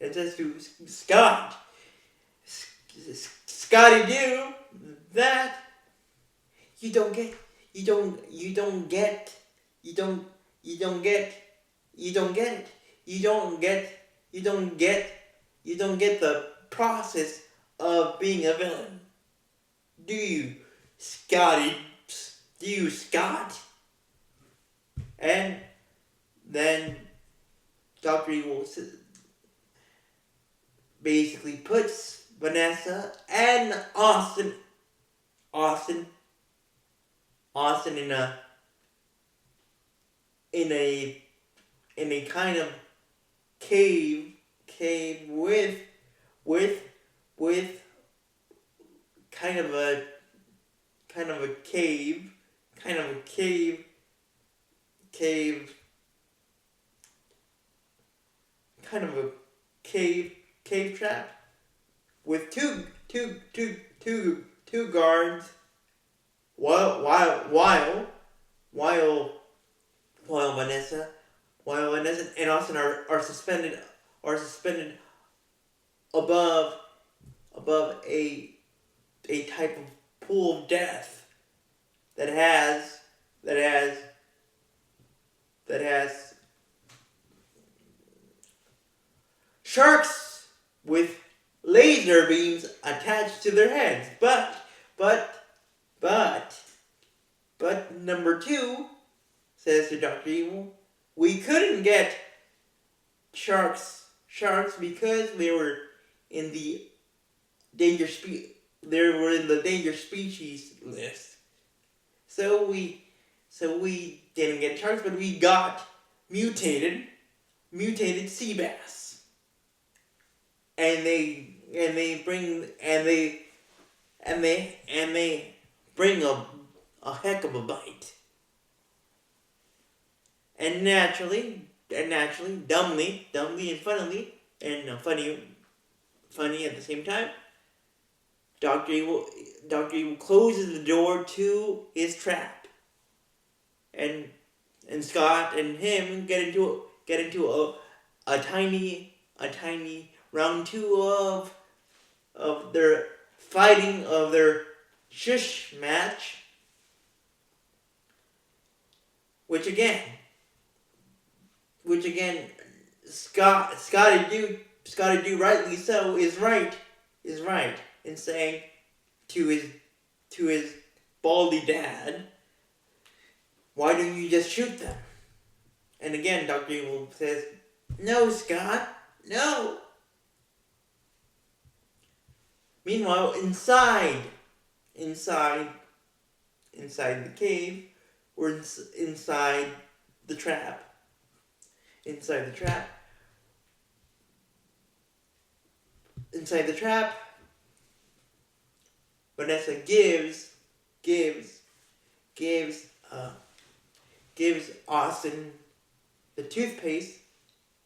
to Scotty Doo, that you don't get the process of being a villain. Do you, Scotty? Do you, Scott? And then Dr. Evil basically puts Vanessa and Austin in a kind of cave with kind of a cave, kind of a cave trap with two guards while Vanessa and Austin are suspended above a type of pool of death that has sharks with laser beams attached to their heads. But number 2, says to Dr. Evil, we couldn't get sharks because they were in the danger species list. So we didn't get sharks, but we got mutated sea bass. And they bring a heck of a bite. And naturally, dumbly and funnily, and funny at the same time, Dr. Evil closes the door to his trap, and Scott and him get into a tiny round 2 of their fighting, of their shush match, which again Scotty do rightly so is right in saying to his baldy dad, why don't you just shoot them? And again, Dr. Evil says, no, Scott, no. Meanwhile, inside the cave, or inside the trap, Vanessa gives Austin the toothpaste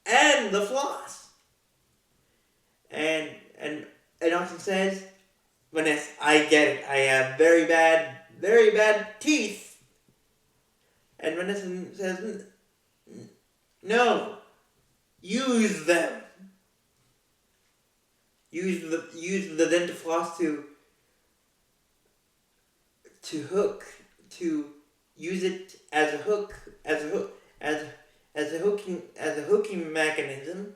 and the floss, and Austin says, Vanessa, I get it. I have very bad teeth. And Vanessa says, no, use them. Use the dental floss to use it as a hooking mechanism,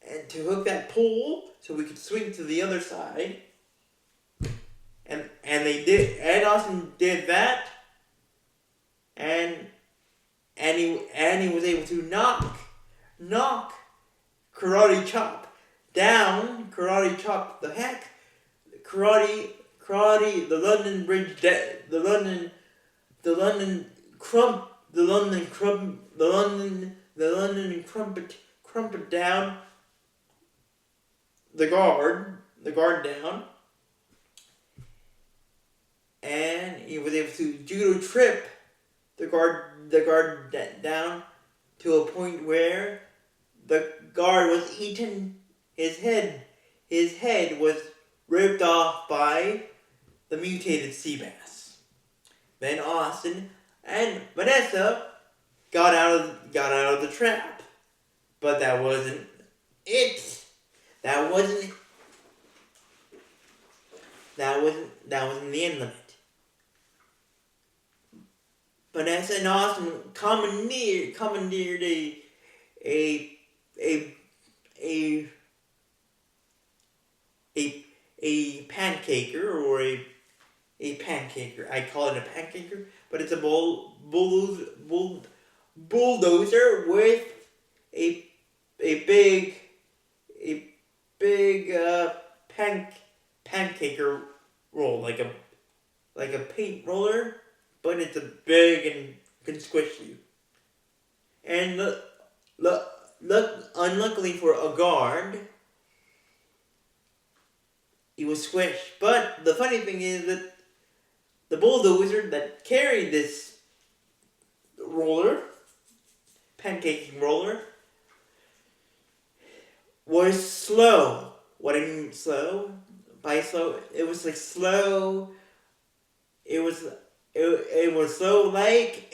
and to hook that pole so we could swing to the other side. And they did. Ed Austin did that, and he was able to knock Karate Chop down. Karate Chop the heck. Karate the London Bridge. The London crumpet down. The guard down. And he was able to judo trip the guard down to a point where the guard was eaten. His head was ripped off by the mutated sea bass. Then Austin and Vanessa got out of the trap, but that wasn't it. That wasn't the end of it. Vanessa and Austin commandeered a pancaker, or a pancaker. I call it a pancaker, but it's a bulldozer with a big pancaker roll, like a paint roller, but it's a big and can squish you. And unluckily for a guard, he was squished. But the funny thing is that the bulldozer that carried this roller, pancaking roller, was slow. What I mean slow? By slow, it was like slow. It was slow like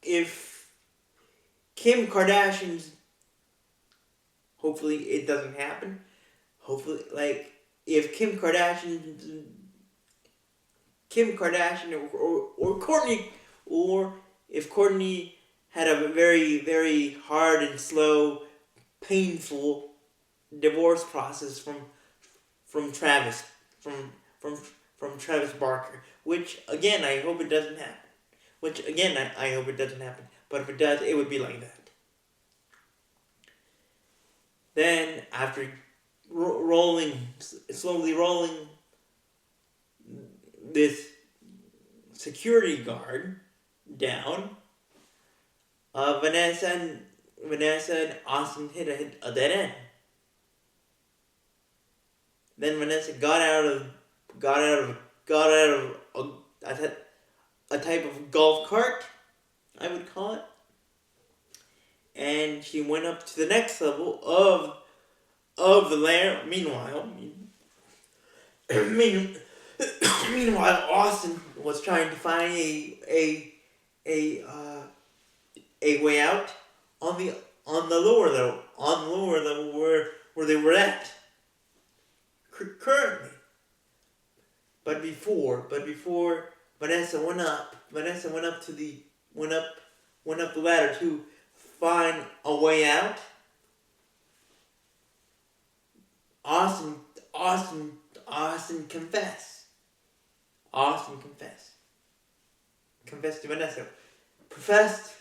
if Kim Kardashian's, hopefully it doesn't happen. Hopefully, like if Kim Kardashian or Courtney, or if Courtney had a very, very hard and slow, painful divorce process from Travis, from from Travis Barker, which again I hope it doesn't happen. Which again I hope it doesn't happen. But if it does, it would be like that. Then after slowly rolling this security guard down, Vanessa and Austin hit a dead end. Then Vanessa got out of a type of golf cart, I would call it, and she went up to the next level of the layer. Meanwhile, Austin was trying to find a way out on the lower level where they were at currently. But before Vanessa went up the ladder to find a way out. Austin confessed. Confessed to Vanessa. Professed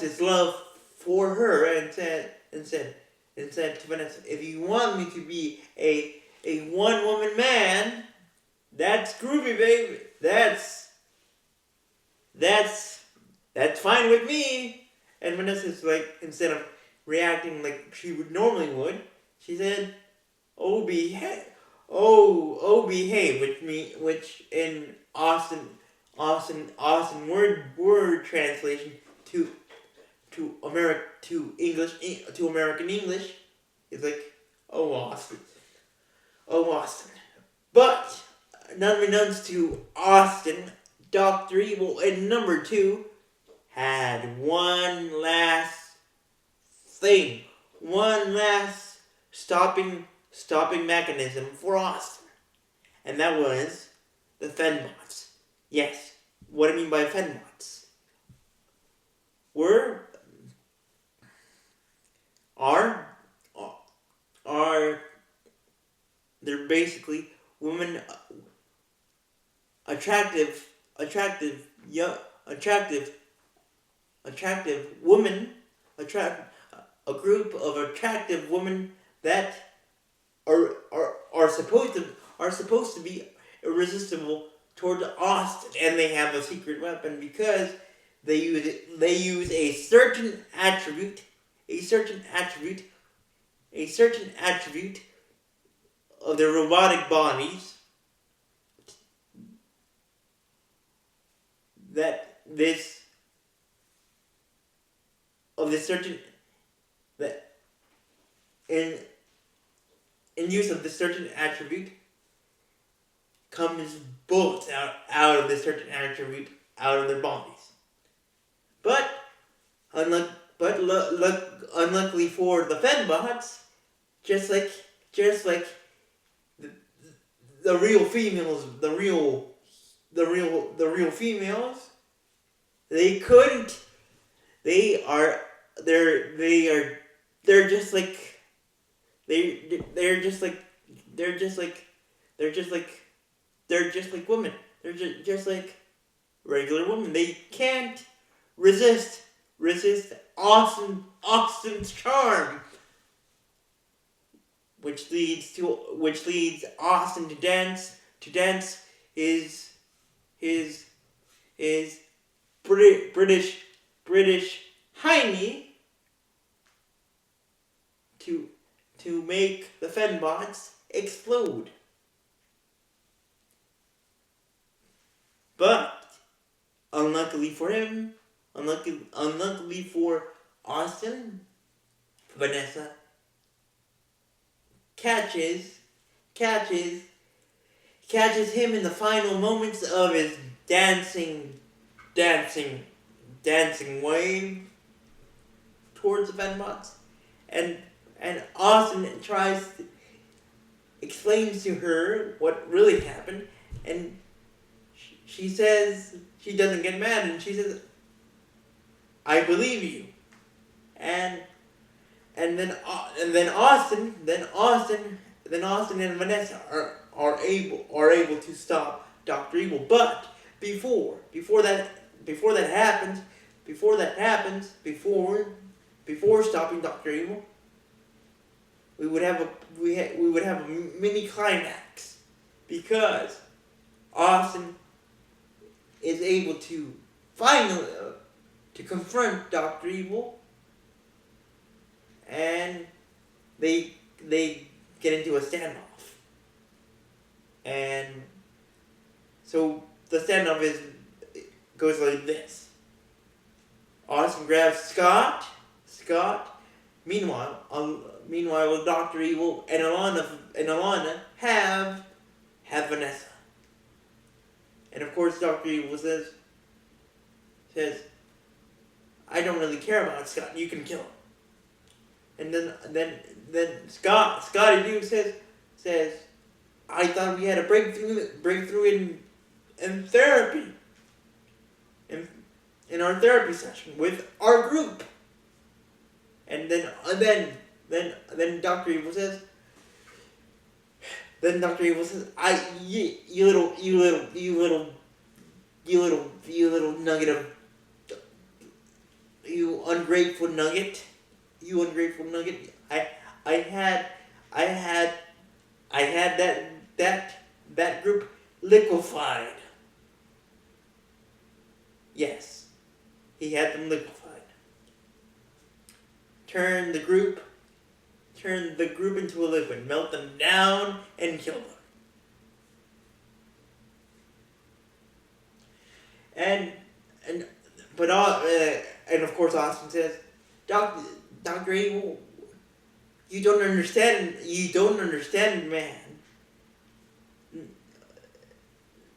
his love for her and said to Vanessa, if you want me to be a one woman man, that's groovy, baby. That's fine with me. And Vanessa's like, instead of reacting like she would normally would, she said, "Oh behave," which in Austin word translation to American English is like, "Oh Austin." But unbeknownst to Austin, Dr. Evil in number 2 had one last thing, one last stopping mechanism for Austin, and that was the Fenbots. Yes, what I mean by Fenbots are they're basically women, attractive women, a group of attractive women that are supposed to be irresistible toward Austin, and they have a secret weapon because they use a certain attribute of their robotic bodies that in use of this certain attribute comes bullets out of this certain attribute out of their bodies. But unluckily for the Fenbots, just like the real females, they couldn't. They're just like women. They're just like regular women. They can't resist Austin's charm, which leads Austin to dance his British hiney to to make the Fenbots explode. But unluckily for him, unluckily for Austin, Vanessa catches him in the final moments of his dancing way towards the Fenbots, and Austin explains to her what really happened, and she says she doesn't get mad, and she says, "I believe you," and then Austin and Vanessa are able to stop Dr. Evil. But before that happens, before stopping Dr. Evil, we would have a mini climax, because Austin is able to finally to confront Dr. Evil, and they get into a standoff. And so the standoff goes like this. Austin grabs Scott. Meanwhile, Dr. Evil and Alana have Vanessa. And of course, Dr. Evil says, "I don't really care about Scott. You can kill him." And then Scotty Dude says, "I thought we had a breakthrough in therapy, in our therapy session with our group." And then Dr. Evil says, "You little nugget of, you ungrateful nugget. I had that group liquefied." Yes, he had them liquefied. Turn the group into a liquid, melt them down, and kill them. And of course Austin says, Dr. Evil, you don't understand, man.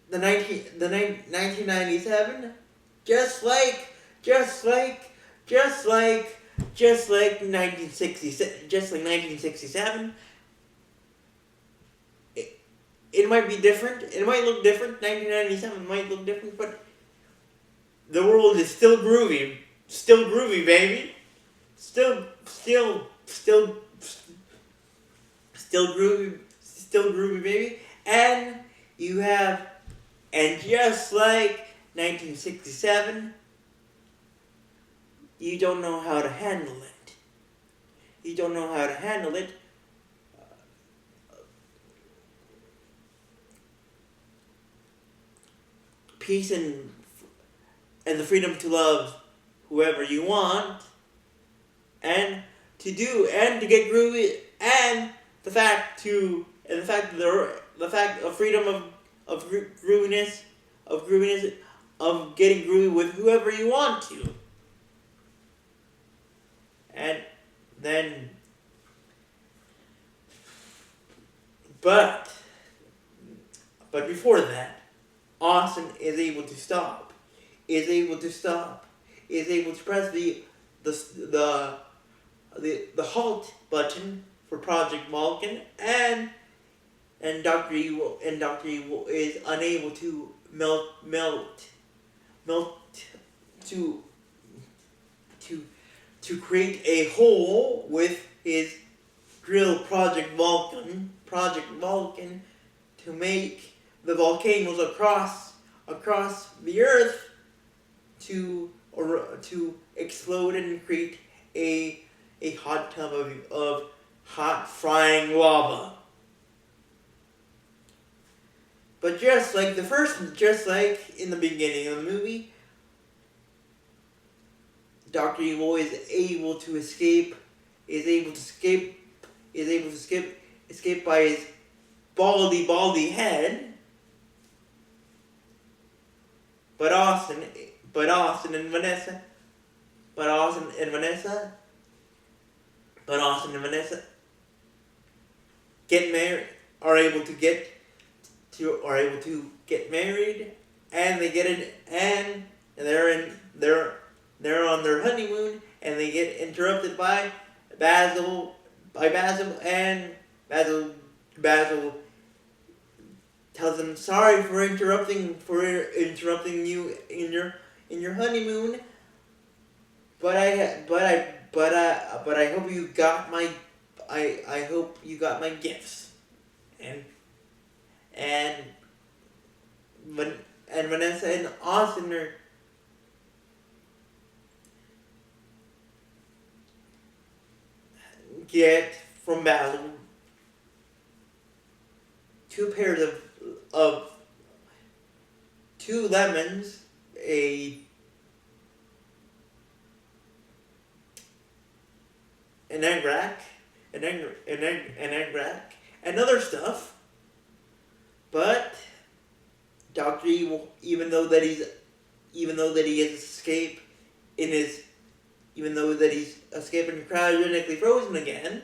The 1997, just like 1967. It might be different. It might look different. 1997 might look different, but the world is still groovy, baby. Still groovy, baby. And just like 1967, you don't know how to handle it. Peace and the freedom to love whoever you want, and to get groovy, and the fact of freedom of grooviness, of getting groovy with whoever you want to. And then, but before that, Austin is able to press the halt button for Project Vulcan, and Dr. Evil is unable to melt to create a hole with his drill Project Vulcan to make the volcanoes across the Earth to explode and create a hot tub of hot frying lava. But just like in the beginning of the movie, Dr. Evil is able to escape is able to escape by his baldy head. But Austin and Vanessa, but Austin and Vanessa get married, are able to get married, and they get it, and they're on their honeymoon, and they get interrupted by Basil, and Basil tells them, sorry for interrupting you in your honeymoon, but I hope you got my gifts. And Vanessa and Austin get from Basil 2 pairs of 2 lemons, an egg rack, and other stuff. But Dr. Evil, even though that he's escaping cryogenically frozen again,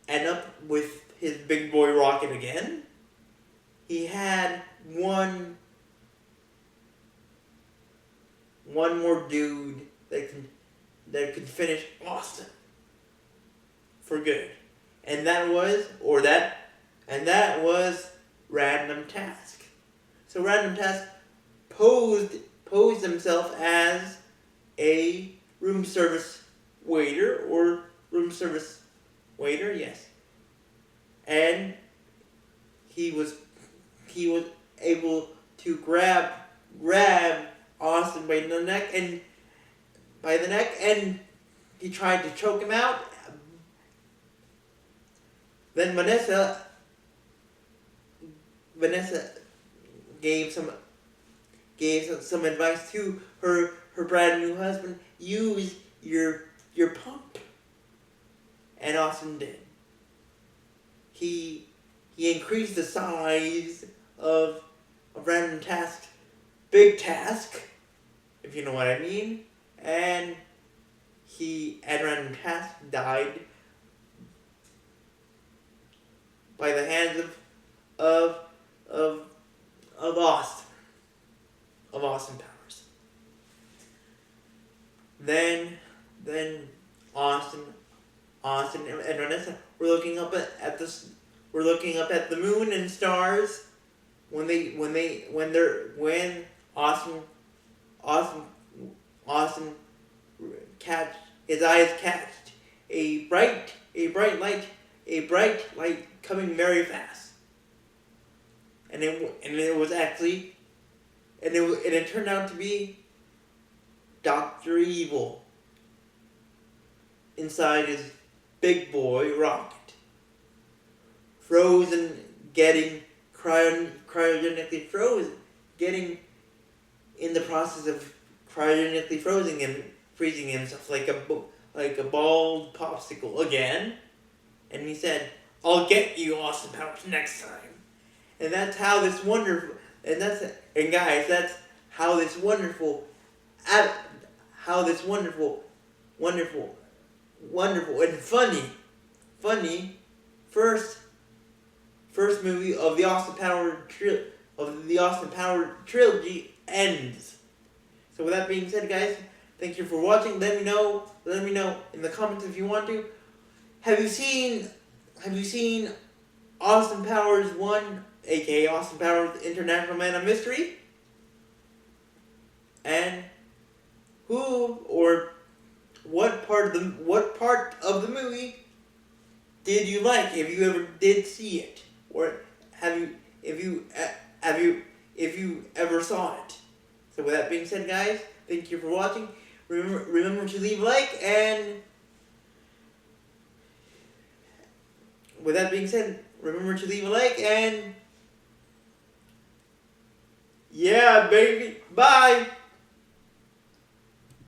and up with his big boy rocket again, he had one more dude that could finish Austin for good, and that was Random Task. So Random Task posed himself as a room service waiter, yes, and he was able to grab Austin by the neck, and he tried to choke him out. Then Vanessa gave some advice to her brand new husband. Use your pump, and Austin did. He increased the size of Random Task's big task, if you know what I mean, and Random Task died by the hands of Austin Powers. Then Austin and Vanessa were looking up at the moon and stars when Austin his eyes catched a bright light coming very fast, and it turned out to be Dr. Evil inside his big boy rocket, frozen, getting cryogenically frozen, getting in the process of cryogenically freezing himself like a bald popsicle again. And he said, "I'll get you, Austin Powers, next time." And that's how this wonderful, that's how this wonderful and funny first movie of the Austin Powers trilogy ends. So with that being said, guys, thank you for watching. Let me know in the comments if you want to. Have you seen Austin Powers 1, aka Austin Powers International Man of Mystery? And who or what part of the movie did you like? If you ever did see it, or if you ever saw it. So with that being said, guys, thank you for watching. Remember to leave a like, and with that being said, remember to leave a like, and yeah, baby, bye.